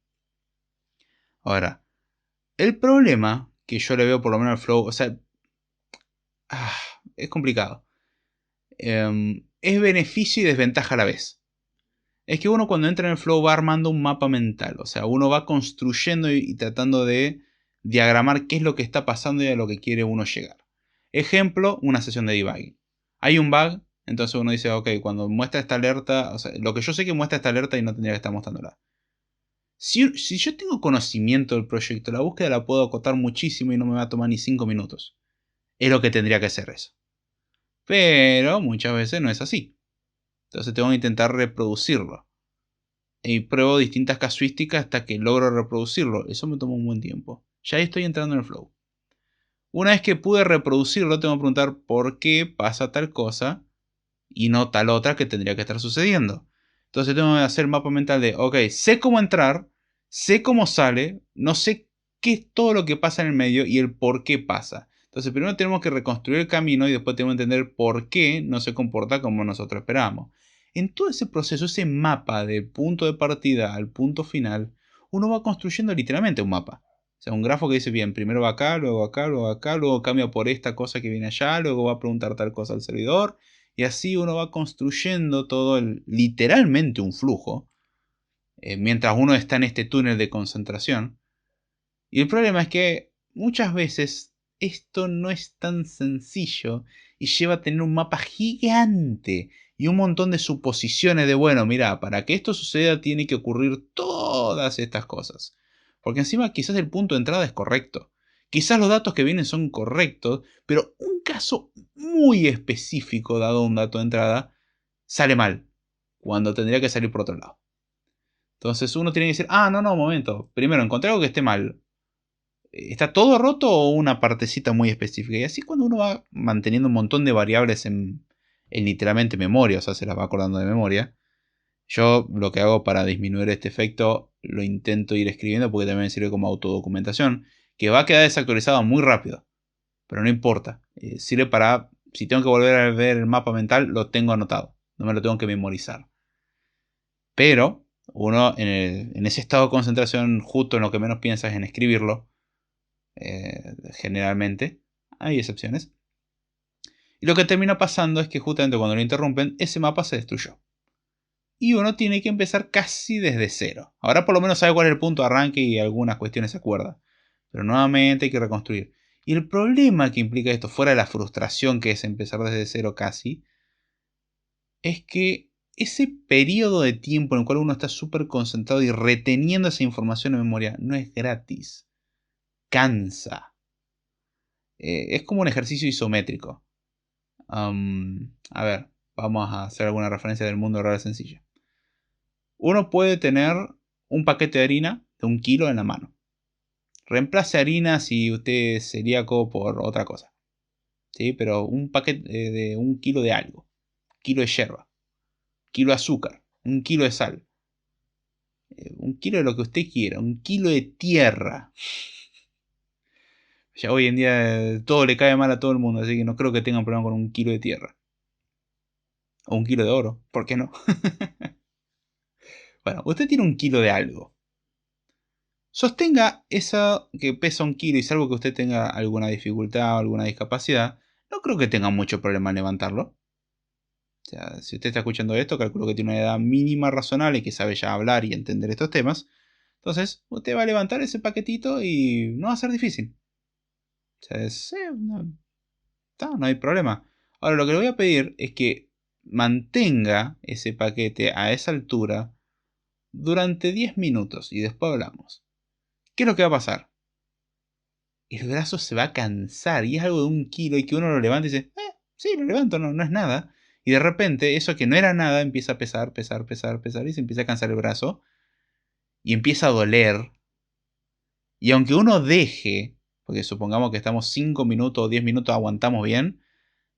Ahora, el problema que yo le veo por lo menos al flow, o sea, es complicado. Es beneficio y desventaja a la vez. Es que uno cuando entra en el flow va armando un mapa mental, o sea, uno va construyendo y tratando de diagramar qué es lo que está pasando y a lo que quiere uno llegar. Ejemplo, una sesión de debugging. Hay un bug, entonces uno dice, ok, cuando muestra esta alerta, o sea, lo que yo sé que muestra esta alerta y no tendría que estar mostrándola. Si yo tengo conocimiento del proyecto, la búsqueda la puedo acotar muchísimo y no me va a tomar ni 5 minutos. Es lo que tendría que ser eso. Pero muchas veces no es así. Entonces tengo que intentar reproducirlo. Y pruebo distintas casuísticas hasta que logro reproducirlo. Eso me toma un buen tiempo. Ya estoy entrando en el flow. Una vez que pude reproducirlo, tengo que preguntar por qué pasa tal cosa y no tal otra que tendría que estar sucediendo. Entonces tengo que hacer mapa mental de, ok, sé cómo entrar, sé cómo sale, no sé qué es todo lo que pasa en el medio y el por qué pasa. Entonces primero tenemos que reconstruir el camino y después tenemos que entender por qué no se comporta como nosotros esperábamos. En todo ese proceso, ese mapa del punto de partida al punto final, uno va construyendo literalmente un mapa. O sea, un grafo que dice, bien, primero va acá, luego acá, luego acá, luego cambia por esta cosa que viene allá, luego va a preguntar tal cosa al servidor, y así uno va construyendo todo literalmente un flujo, mientras uno está en este túnel de concentración. Y el problema es que muchas veces esto no es tan sencillo y lleva a tener un mapa gigante y un montón de suposiciones de, bueno, mira, para que esto suceda tiene que ocurrir todas estas cosas. Porque encima quizás el punto de entrada es correcto. Quizás los datos que vienen son correctos, pero un caso muy específico, dado un dato de entrada, sale mal, cuando tendría que salir por otro lado. Entonces uno tiene que decir, no, un momento. Primero, encontré algo que esté mal. ¿Está todo roto o una partecita muy específica? Y así cuando uno va manteniendo un montón de variables en literalmente memoria, o sea, se las va acordando de memoria. Yo lo que hago para disminuir este efecto lo intento ir escribiendo porque también me sirve como autodocumentación, que va a quedar desactualizado muy rápido, pero no importa. Sirve para, si tengo que volver a ver el mapa mental, lo tengo anotado, no me lo tengo que memorizar. Pero uno en ese estado de concentración, justo en lo que menos piensa es en escribirlo. Generalmente, hay excepciones. Y lo que termina pasando es que justamente cuando lo interrumpen, ese mapa se destruyó. Y uno tiene que empezar casi desde cero. Ahora por lo menos sabe cuál es el punto de arranque y algunas cuestiones se acuerda. Pero nuevamente hay que reconstruir. Y el problema que implica esto, fuera de la frustración que es empezar desde cero casi, es que ese periodo de tiempo en el cual uno está súper concentrado y reteniendo esa información en memoria no es gratis. Cansa. Es como un ejercicio isométrico. A ver, vamos a hacer alguna referencia del mundo real sencilla. Uno puede tener un paquete de harina de 1 kilo en la mano. Reemplace harina si usted es celíaco por otra cosa. ¿Sí? Pero un paquete de 1 kilo de algo. 1 kilo de yerba. 1 kilo de azúcar. 1 kilo de sal. 1 kilo de lo que usted quiera. 1 kilo de tierra. Ya hoy en día todo le cae mal a todo el mundo, así que no creo que tengan problema con 1 kilo de tierra. O 1 kilo de oro, ¿por qué no? Bueno, usted tiene 1 kilo de algo. Sostenga eso que pesa 1 kilo y salvo que usted tenga alguna dificultad o alguna discapacidad, no creo que tenga mucho problema en levantarlo. O sea, si usted está escuchando esto, calculo que tiene una edad mínima razonable y que sabe ya hablar y entender estos temas. Entonces, usted va a levantar ese paquetito y no va a ser difícil. O sea, no hay problema. Ahora, lo que le voy a pedir es que mantenga ese paquete a esa altura durante 10 minutos y después hablamos. ¿Qué es lo que va a pasar? El brazo se va a cansar y es algo de 1 kilo y que uno lo levanta y dice, sí, lo levanto, no es nada. Y de repente, eso que no era nada empieza a pesar, pesar, pesar, pesar, y se empieza a cansar el brazo. Y empieza a doler. Y aunque uno deje, porque supongamos que estamos 5 minutos o 10 minutos, aguantamos bien,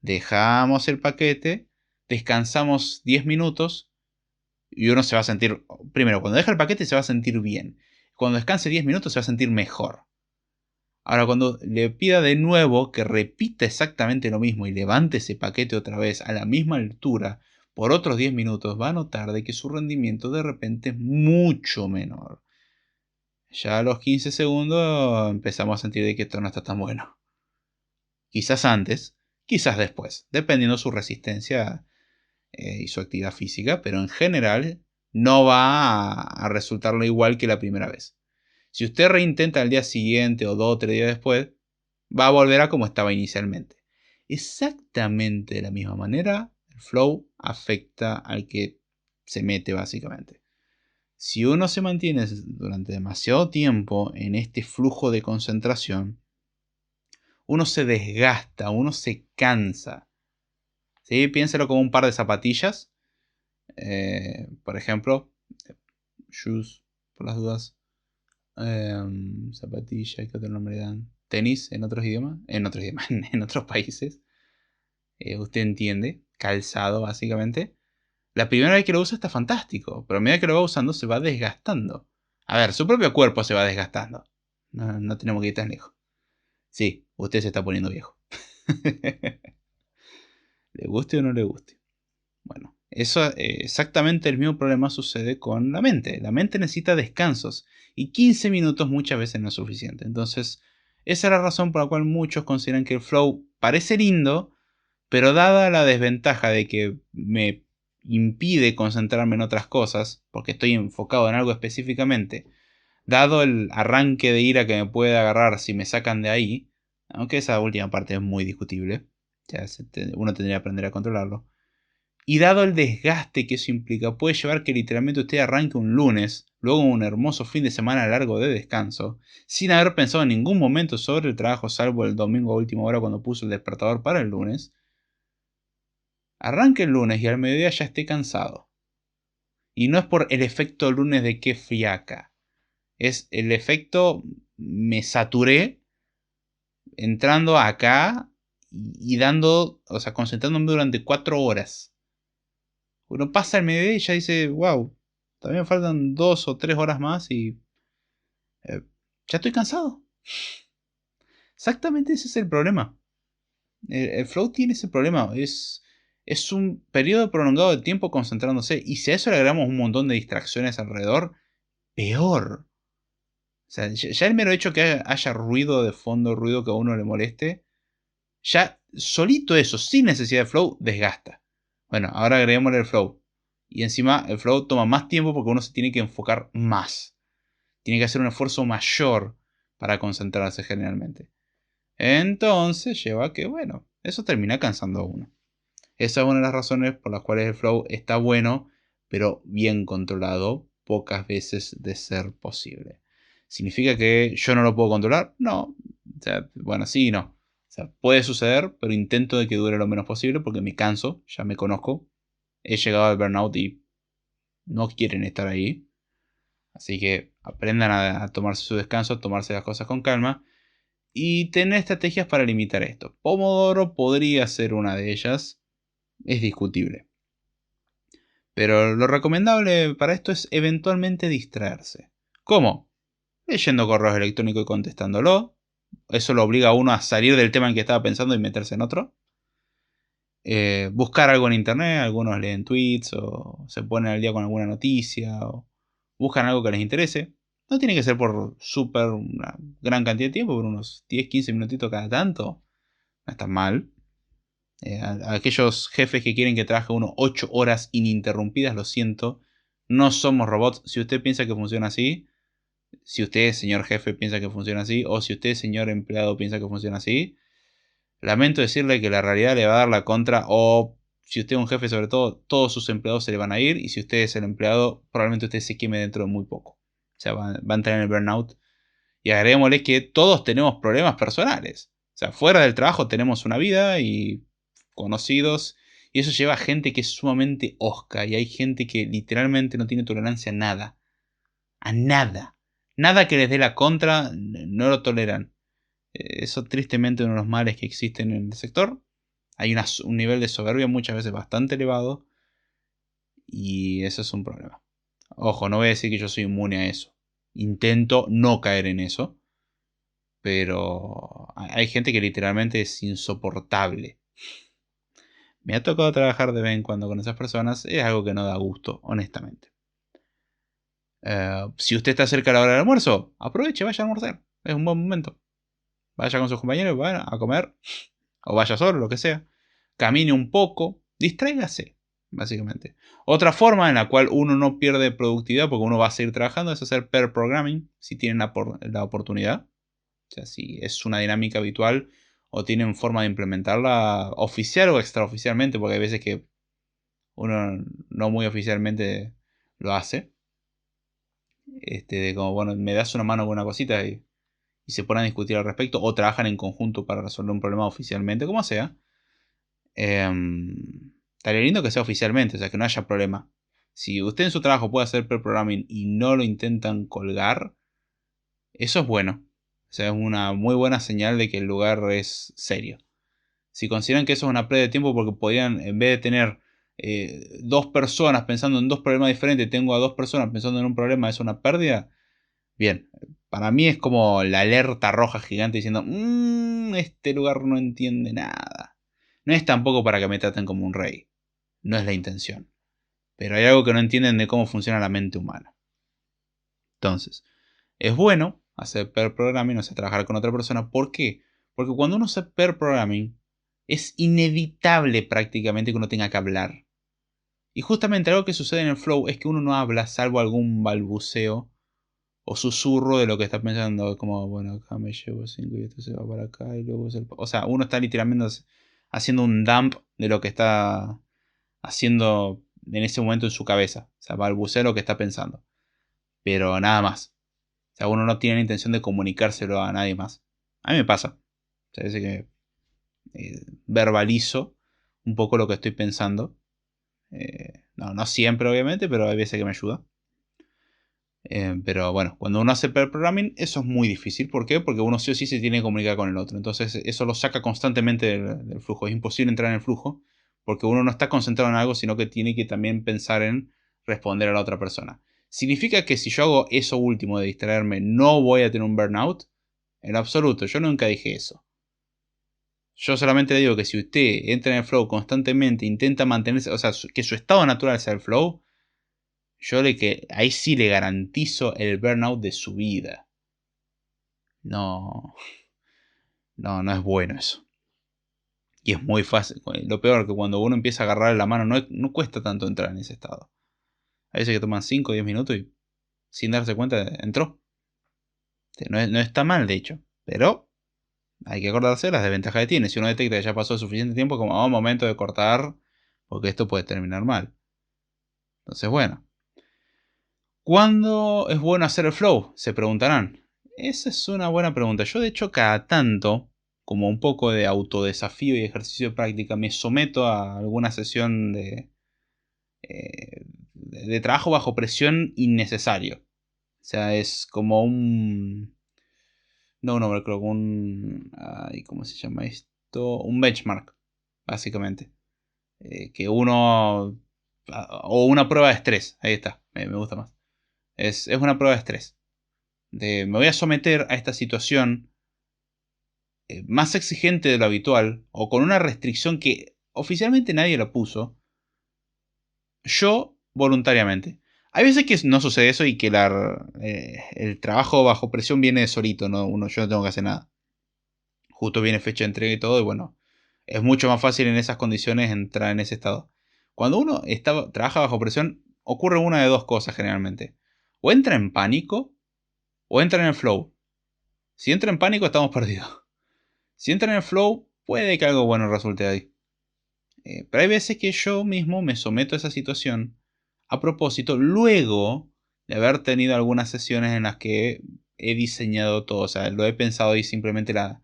dejamos el paquete, descansamos 10 minutos y uno se va a sentir, primero, cuando deja el paquete se va a sentir bien. Cuando descanse 10 minutos se va a sentir mejor. Ahora, cuando le pida de nuevo que repita exactamente lo mismo y levante ese paquete otra vez a la misma altura por otros 10 minutos, va a notar de que su rendimiento de repente es mucho menor. Ya a los 15 segundos empezamos a sentir de que esto no está tan bueno. Quizás antes, quizás después, dependiendo su resistencia y su actividad física, pero en general no va a resultarlo igual que la primera vez. Si usted reintenta al día siguiente o 2 o 3 días después, va a volver a como estaba inicialmente. Exactamente de la misma manera, el flow afecta al que se mete básicamente. Si uno se mantiene durante demasiado tiempo en este flujo de concentración, uno se desgasta, uno se cansa. ¿Sí? Piénselo como un par de zapatillas. Por ejemplo, shoes, por las dudas. Zapatilla, ¿qué otro nombre dan? Tenis en otros idiomas. En otros idiomas, en otros países. Usted entiende. Calzado, básicamente. La primera vez que lo usa está fantástico, pero a medida que lo va usando se va desgastando. A ver, su propio cuerpo se va desgastando. No tenemos que ir tan lejos. Sí, usted se está poniendo viejo. ¿Le guste o no le guste? Bueno, eso exactamente el mismo problema sucede con la mente. La mente necesita descansos y 15 minutos muchas veces no es suficiente. Entonces, esa es la razón por la cual muchos consideran que el flow parece lindo, pero dada la desventaja de que me impide concentrarme en otras cosas, porque estoy enfocado en algo específicamente, dado el arranque de ira que me puede agarrar si me sacan de ahí, aunque esa última parte es muy discutible, ya uno tendría que aprender a controlarlo, y dado el desgaste que eso implica, puede llevar que literalmente usted arranque un lunes, luego un hermoso fin de semana largo de descanso, sin haber pensado en ningún momento sobre el trabajo, salvo el domingo a última hora cuando puso el despertador para el lunes. Arranque el lunes y al mediodía ya esté cansado. Y no es por el efecto lunes de que fiaca. Es el efecto me saturé entrando acá y dando, o sea, concentrándome durante 4 horas. Uno pasa el mediodía y ya dice, wow, también faltan 2 o 3 horas más y eh, ya estoy cansado. Exactamente ese es el problema. El flow tiene ese problema. Es un periodo prolongado de tiempo concentrándose. Y si a eso le agregamos un montón de distracciones alrededor, peor. O sea, ya el mero hecho que haya ruido de fondo, ruido que a uno le moleste, ya solito eso, sin necesidad de flow, desgasta. Bueno, ahora agreguémosle el flow. Y encima el flow toma más tiempo porque uno se tiene que enfocar más. Tiene que hacer un esfuerzo mayor para concentrarse generalmente. Entonces lleva a que, bueno, eso termina cansando a uno. Esa es una de las razones por las cuales el flow está bueno, pero bien controlado, pocas veces de ser posible. ¿Significa que yo no lo puedo controlar? No. O sea, bueno, sí y no. O sea, puede suceder, pero intento de que dure lo menos posible porque me canso, ya me conozco. He llegado al burnout y no quieren estar ahí. Así que aprendan a tomarse su descanso, a tomarse las cosas con calma y tener estrategias para limitar esto. Pomodoro podría ser una de ellas. Es discutible. Pero lo recomendable para esto es eventualmente distraerse. ¿Cómo? Leyendo correos electrónicos y contestándolo. Eso lo obliga a uno a salir del tema en que estaba pensando y meterse en otro. Buscar algo en internet, algunos leen tweets o se ponen al día con alguna noticia o buscan algo que les interese. No tiene que ser por una gran cantidad de tiempo, por unos 10-15 minutitos cada tanto. No está mal. Aquellos jefes que quieren que trabaje uno 8 horas ininterrumpidas, lo siento. No somos robots. Si usted piensa que funciona así, si usted, señor jefe, piensa que funciona así, o si usted, señor empleado, piensa que funciona así, lamento decirle que la realidad le va a dar la contra, o si usted es un jefe sobre todo, todos sus empleados se le van a ir, y si usted es el empleado, probablemente usted se queme dentro de muy poco. O sea, va a entrar en el burnout. Y agreguémosle que todos tenemos problemas personales. O sea, fuera del trabajo tenemos una vida y conocidos Y eso lleva a gente que es sumamente hosca. Y hay gente que literalmente no tiene tolerancia a nada. A nada. Nada que les dé la contra, no lo toleran. Eso tristemente es uno de los males que existen en el sector. Hay un nivel de soberbia muchas veces bastante elevado. Y eso es un problema. Ojo, no voy a decir que yo soy inmune a eso. Intento no caer en eso. Pero hay gente que literalmente es insoportable. Me ha tocado trabajar de vez en cuando con esas personas. Es algo que no da gusto, honestamente. Si usted está cerca de la hora del almuerzo, aproveche, vaya a almorzar. Es un buen momento. Vaya con sus compañeros, vayan a comer. O vaya solo, lo que sea. Camine un poco. Distráigase, básicamente. Otra forma en la cual uno no pierde productividad porque uno va a seguir trabajando es hacer pair programming si tienen la oportunidad. O sea, si es una dinámica habitual o tienen forma de implementarla oficial o extraoficialmente, porque hay veces que uno no muy oficialmente lo hace. Como, bueno, me das una mano con una cosita y se ponen a discutir al respecto o trabajan en conjunto para resolver un problema oficialmente, como sea. Estaría lindo que sea oficialmente, o sea, que no haya problema. Si usted en su trabajo puede hacer pair programming y no lo intentan colgar, eso es bueno. O sea, es una muy buena señal de que el lugar es serio. Si consideran que eso es una pérdida de tiempo porque podrían, en vez de tener dos personas pensando en dos problemas diferentes, tengo a dos personas pensando en un problema, es una pérdida. Bien, para mí es como la alerta roja gigante diciendo, este lugar no entiende nada. No es tampoco para que me traten como un rey. No es la intención. Pero hay algo que no entienden de cómo funciona la mente humana. Entonces, es bueno hacer pair programming, o sea, trabajar con otra persona. ¿Por qué? Porque cuando uno hace pair programming, es inevitable prácticamente que uno tenga que hablar. Y justamente algo que sucede en el flow es que uno no habla salvo algún balbuceo o susurro de lo que está pensando. Como, bueno, acá me llevo 5 y esto se va para acá y luego o sea, uno está literalmente haciendo un dump de lo que está haciendo en ese momento en su cabeza. O sea, balbucea lo que está pensando. Pero nada más. O sea, uno no tiene la intención de comunicárselo a nadie más. A mí me pasa. O sea, dice que verbalizo un poco lo que estoy pensando. No siempre, obviamente, pero hay veces que me ayuda. Pero bueno, cuando uno hace pair programming, eso es muy difícil. ¿Por qué? Porque uno sí o sí se tiene que comunicar con el otro. Entonces, eso lo saca constantemente del flujo. Es imposible entrar en el flujo porque uno no está concentrado en algo, sino que tiene que también pensar en responder a la otra persona. ¿Significa que si yo hago eso último de distraerme, no voy a tener un burnout? En absoluto, yo nunca dije eso. Yo solamente le digo que si usted entra en el flow constantemente, intenta mantenerse, o sea, que su estado natural sea el flow, ahí sí le garantizo el burnout de su vida. No, no es bueno eso. Y es muy fácil. Lo peor que cuando uno empieza a agarrar la mano, no cuesta tanto entrar en ese estado. A veces que toman 5 o 10 minutos y sin darse cuenta entró. No está mal, de hecho. Pero hay que acordarse de las desventajas que tiene. Si uno detecta que ya pasó suficiente tiempo, como momento de cortar, porque esto puede terminar mal. Entonces, bueno. ¿Cuándo es bueno hacer el flow? Se preguntarán. Esa es una buena pregunta. Yo de hecho cada tanto, como un poco de autodesafío y ejercicio de práctica, me someto a alguna sesión de trabajo bajo presión innecesario. O sea, es como un... No un overclock, ¿cómo se llama esto? Un benchmark, básicamente. Que uno... O una prueba de estrés, ahí está, me gusta más. Es una prueba de estrés. Me voy a someter a esta situación más exigente de lo habitual o con una restricción que oficialmente nadie la puso, yo voluntariamente. Hay veces que no sucede eso y que el trabajo bajo presión viene de solito, yo no tengo que hacer nada. Justo viene fecha de entrega y todo, y bueno, es mucho más fácil en esas condiciones entrar en ese estado. Cuando uno trabaja bajo presión, ocurre una de dos cosas generalmente. O entra en pánico, o entra en el flow. Si entra en pánico, estamos perdidos. Si entra en el flow, puede que algo bueno resulte ahí. Pero hay veces que yo mismo me someto a esa situación a propósito, luego de haber tenido algunas sesiones en las que he diseñado todo. O sea, lo he pensado y simplemente la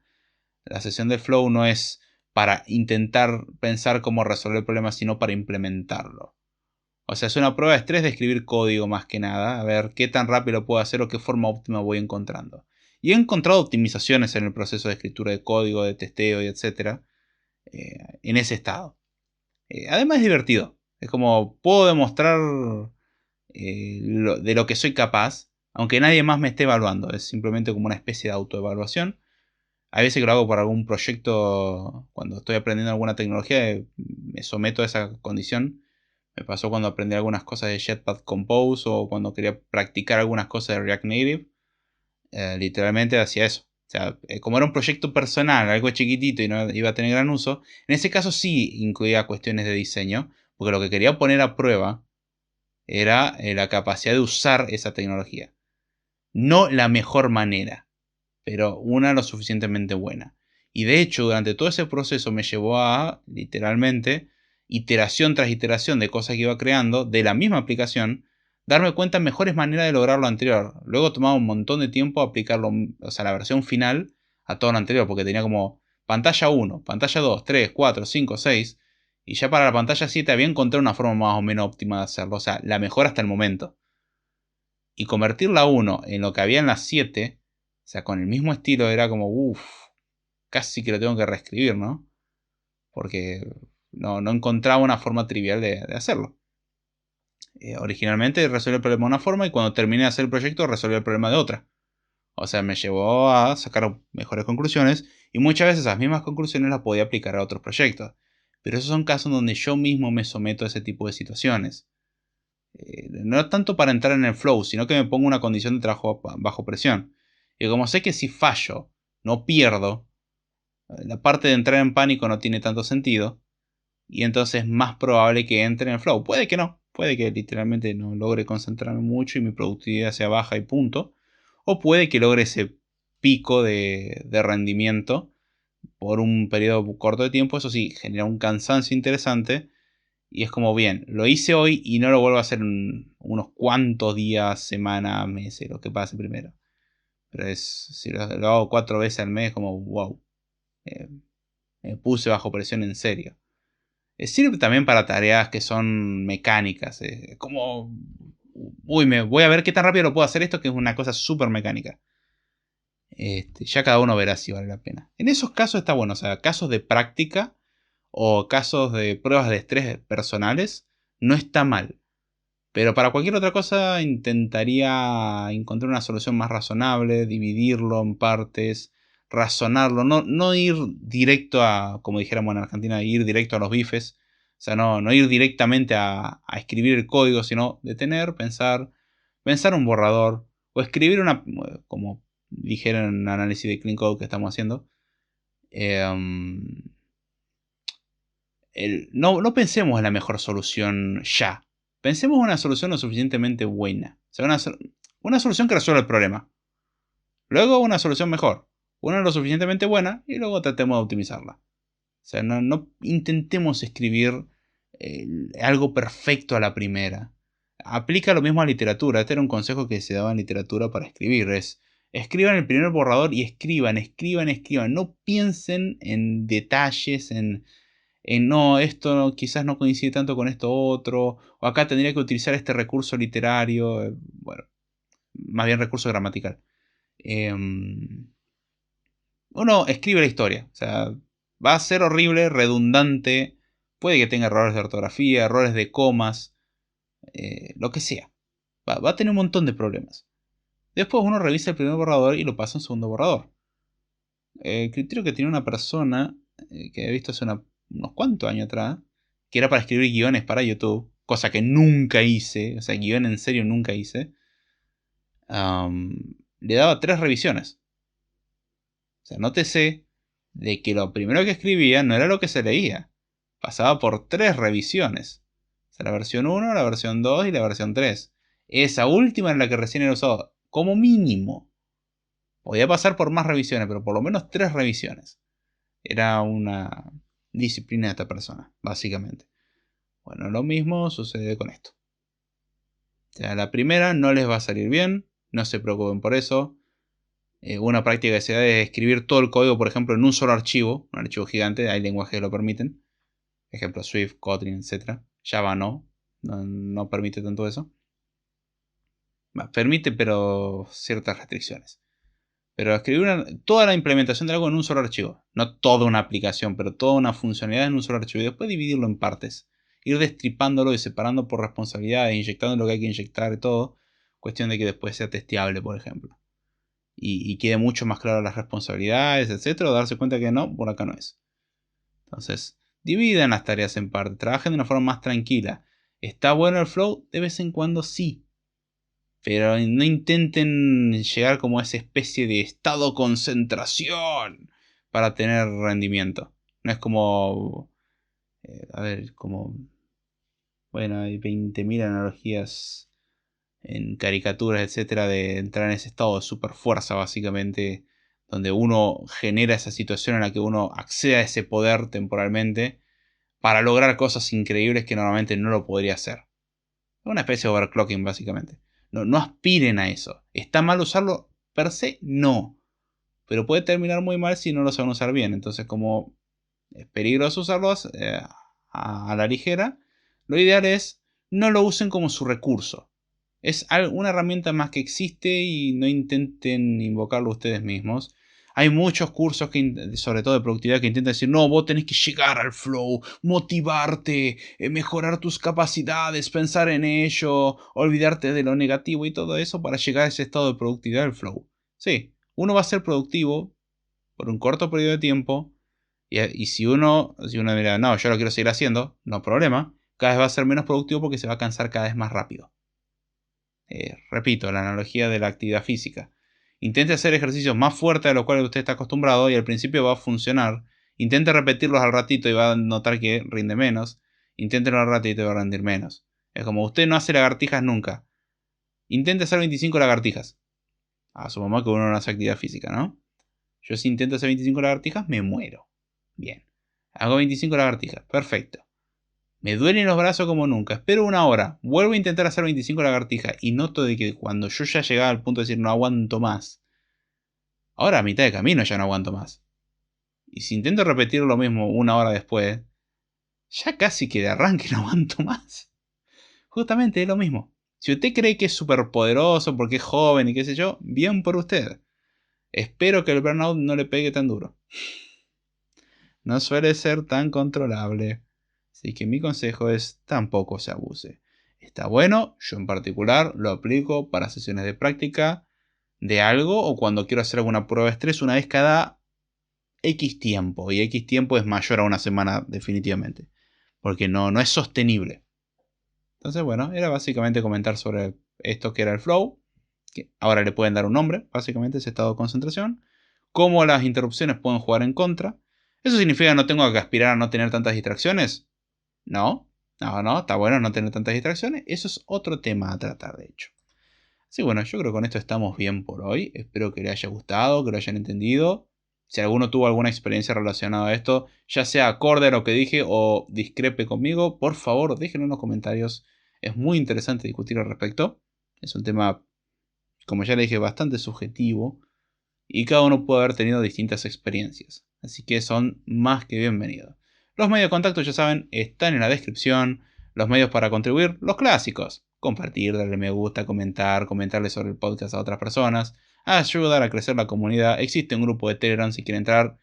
sesión del flow no es para intentar pensar cómo resolver el problema, sino para implementarlo. O sea, es una prueba de estrés de escribir código más que nada, a ver qué tan rápido puedo hacer o qué forma óptima voy encontrando. Y he encontrado optimizaciones en el proceso de escritura de código, de testeo y etcétera, en ese estado. Además es divertido. Es como puedo demostrar de lo que soy capaz, aunque nadie más me esté evaluando. Es simplemente como una especie de autoevaluación. Hay veces que lo hago por algún proyecto, cuando estoy aprendiendo alguna tecnología, me someto a esa condición. Me pasó cuando aprendí algunas cosas de Jetpack Compose o cuando quería practicar algunas cosas de React Native. Literalmente hacía eso. O sea, como era un proyecto personal, algo chiquitito y no iba a tener gran uso, en ese caso sí incluía cuestiones de diseño, porque lo que quería poner a prueba era la capacidad de usar esa tecnología. No la mejor manera, pero una lo suficientemente buena. Y de hecho, durante todo ese proceso me llevó a, literalmente, iteración tras iteración de cosas que iba creando de la misma aplicación, darme cuenta de mejores maneras de lograr lo anterior. Luego tomaba un montón de tiempo aplicarlo, o sea, la versión final a todo lo anterior, porque tenía como pantalla 1, pantalla 2, 3, 4, 5, 6, y ya para la pantalla 7 había encontrado una forma más o menos óptima de hacerlo, o sea, la mejor hasta el momento. Y convertir la 1 en lo que había en la 7, o sea, con el mismo estilo, era como, uff, casi que lo tengo que reescribir, ¿no? Porque no encontraba una forma trivial de hacerlo. Originalmente resolví el problema de una forma y cuando terminé de hacer el proyecto resolví el problema de otra. O sea, me llevó a sacar mejores conclusiones y muchas veces esas mismas conclusiones las podía aplicar a otros proyectos. Pero esos son casos donde yo mismo me someto a ese tipo de situaciones. No tanto para entrar en el flow, sino que me pongo una condición de trabajo bajo presión. Y como sé que si fallo, no pierdo, la parte de entrar en pánico no tiene tanto sentido. Y entonces es más probable que entre en el flow. Puede que no. Puede que literalmente no logre concentrarme mucho y mi productividad sea baja y punto. O puede que logre ese pico de rendimiento por un periodo corto de tiempo. Eso sí, genera un cansancio interesante. Y es como, bien, lo hice hoy y no lo vuelvo a hacer en unos cuantos días, semanas, meses, lo que pase primero. Pero si lo hago 4 veces al mes, como, wow. eh, Me puse bajo presión en serio. Sirve también para tareas que son mecánicas. Como, uy, me voy a ver qué tan rápido lo puedo hacer esto, que es una cosa súper mecánica. Ya cada uno verá si vale la pena. En esos casos está bueno, o sea, casos de práctica o casos de pruebas de estrés personales, no está mal. Pero para cualquier otra cosa intentaría encontrar una solución más razonable, dividirlo en partes, razonarlo, no ir directo a, como dijéramos en Argentina, ir directo a los bifes. O sea, no ir directamente a escribir el código, sino detener, pensar un borrador, o escribir una, como dijeron en el análisis de Clean Code que estamos haciendo. No pensemos en la mejor solución ya. Pensemos en una solución lo suficientemente buena. O sea, una solución que resuelva el problema. Luego una solución mejor. Una lo suficientemente buena y luego tratemos de optimizarla. O sea, no intentemos escribir algo perfecto a la primera. Aplica lo mismo a literatura. Este era un consejo que se daba en literatura para escribir. Escriban el primer borrador y escriban. No piensen en detalles, no, esto quizás no coincide tanto con esto otro, o acá tendría que utilizar este recurso literario, bueno, más bien recurso gramatical. Uno escribe la historia, o sea, va a ser horrible, redundante, puede que tenga errores de ortografía, errores de comas, lo que sea. Va a tener un montón de problemas. Después uno revisa el primer borrador y lo pasa a un segundo borrador. El criterio que tiene una persona que he visto hace unos cuantos años atrás, que era para escribir guiones para YouTube, cosa que nunca hice, o sea, guión en serio nunca hice, le daba 3 revisiones. O sea, nótese de que lo primero que escribía no era lo que se leía, pasaba por 3 revisiones. O sea, la versión 1, la versión 2 y la versión 3. Esa última es la que recién era usado, como mínimo. Podía pasar por más revisiones, pero por lo menos 3 revisiones. Era una disciplina de esta persona, básicamente. Bueno, lo mismo sucede con esto. O sea, la primera no les va a salir bien, no se preocupen por eso. Una práctica que se da es escribir todo el código, por ejemplo, en un solo archivo, un archivo gigante. Hay lenguajes que lo permiten. Ejemplo, Swift, Kotlin, etc. Java no permite tanto eso. Permite, pero ciertas restricciones. Pero escribir toda la implementación de algo en un solo archivo. No toda una aplicación, pero toda una funcionalidad en un solo archivo. Y después dividirlo en partes. Ir destripándolo y separando por responsabilidades, inyectando lo que hay que inyectar y todo. Cuestión de que después sea testeable, por ejemplo. Y quede mucho más claro las responsabilidades, etc. O darse cuenta que no, por acá no es. Entonces, dividan las tareas en partes. Trabajen de una forma más tranquila. ¿Está bueno el flow? De vez en cuando sí. Pero no intenten llegar como a esa especie de estado concentración para tener rendimiento. No es como... a ver, como... Bueno, hay 20.000 analogías en caricaturas, etcétera, de entrar en ese estado de super fuerza, básicamente, donde uno genera esa situación en la que uno accede a ese poder temporalmente para lograr cosas increíbles que normalmente no lo podría hacer. Una especie de overclocking, básicamente. No aspiren a eso. ¿Está mal usarlo per se? No. Pero puede terminar muy mal si no lo saben usar bien. Entonces, como es peligroso usarlos a la ligera, lo ideal es no lo usen como su recurso. Es una herramienta más que existe y no intenten invocarlo ustedes mismos. Hay muchos cursos, sobre todo de productividad, que intentan decir, no, vos tenés que llegar al flow, motivarte, mejorar tus capacidades, pensar en ello, olvidarte de lo negativo y todo eso para llegar a ese estado de productividad del flow. Sí, uno va a ser productivo por un corto periodo de tiempo y si uno mira, no, yo lo quiero seguir haciendo, no hay problema, cada vez va a ser menos productivo porque se va a cansar cada vez más rápido. Repito, la analogía de la actividad física. Intente hacer ejercicios más fuertes a los cuales usted está acostumbrado y al principio va a funcionar. Intente repetirlos al ratito y va a notar que rinde menos. Inténtelo al ratito y va a rendir menos. Es como usted no hace lagartijas nunca. Intente hacer 25 lagartijas. Asumamos que uno no hace actividad física, ¿no? Yo si intento hacer 25 lagartijas me muero. Bien. Hago 25 lagartijas. Perfecto. Me duelen los brazos como nunca. Espero una hora. Vuelvo a intentar hacer 25 lagartijas. Y noto de que cuando yo ya llegaba al punto de decir no aguanto más. Ahora a mitad de camino ya no aguanto más. Y si intento repetir lo mismo una hora después. Ya casi que de arranque no aguanto más. Justamente es lo mismo. Si usted cree que es súper poderoso porque es joven y qué sé yo. Bien por usted. Espero que el burnout no le pegue tan duro. No suele ser tan controlable. Así que mi consejo es tampoco se abuse. Está bueno, yo en particular lo aplico para sesiones de práctica de algo o cuando quiero hacer alguna prueba de estrés una vez cada X tiempo. Y X tiempo es mayor a una semana definitivamente. Porque no es sostenible. Entonces bueno, era básicamente comentar sobre esto que era el flow. Que ahora le pueden dar un nombre, básicamente ese estado de concentración. Cómo las interrupciones pueden jugar en contra. ¿Eso significa que no tengo que aspirar a no tener tantas distracciones? No, está bueno no tener tantas distracciones. Eso es otro tema a tratar, de hecho. Sí, bueno, yo creo que con esto estamos bien por hoy. Espero que les haya gustado, que lo hayan entendido. Si alguno tuvo alguna experiencia relacionada a esto, ya sea acorde a lo que dije o discrepe conmigo, por favor déjenlo en los comentarios. Es muy interesante discutir al respecto. Es un tema, como ya le dije, bastante subjetivo. Y cada uno puede haber tenido distintas experiencias. Así que son más que bienvenidos. Los medios de contacto, ya saben, están en la descripción. Los medios para contribuir, los clásicos. Compartir, darle me gusta, comentarle sobre el podcast a otras personas. Ayudar a crecer la comunidad. Existe un grupo de Telegram si quieren entrar.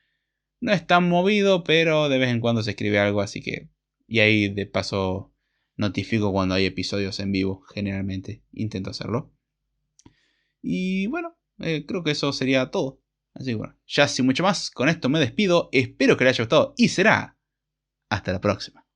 No es tan movido, pero de vez en cuando se escribe algo, así que... Y ahí de paso notifico cuando hay episodios en vivo, generalmente. Intento hacerlo. Y bueno, creo que eso sería todo. Así que bueno, ya sin mucho más, con esto me despido. Espero que les haya gustado y será hasta la próxima.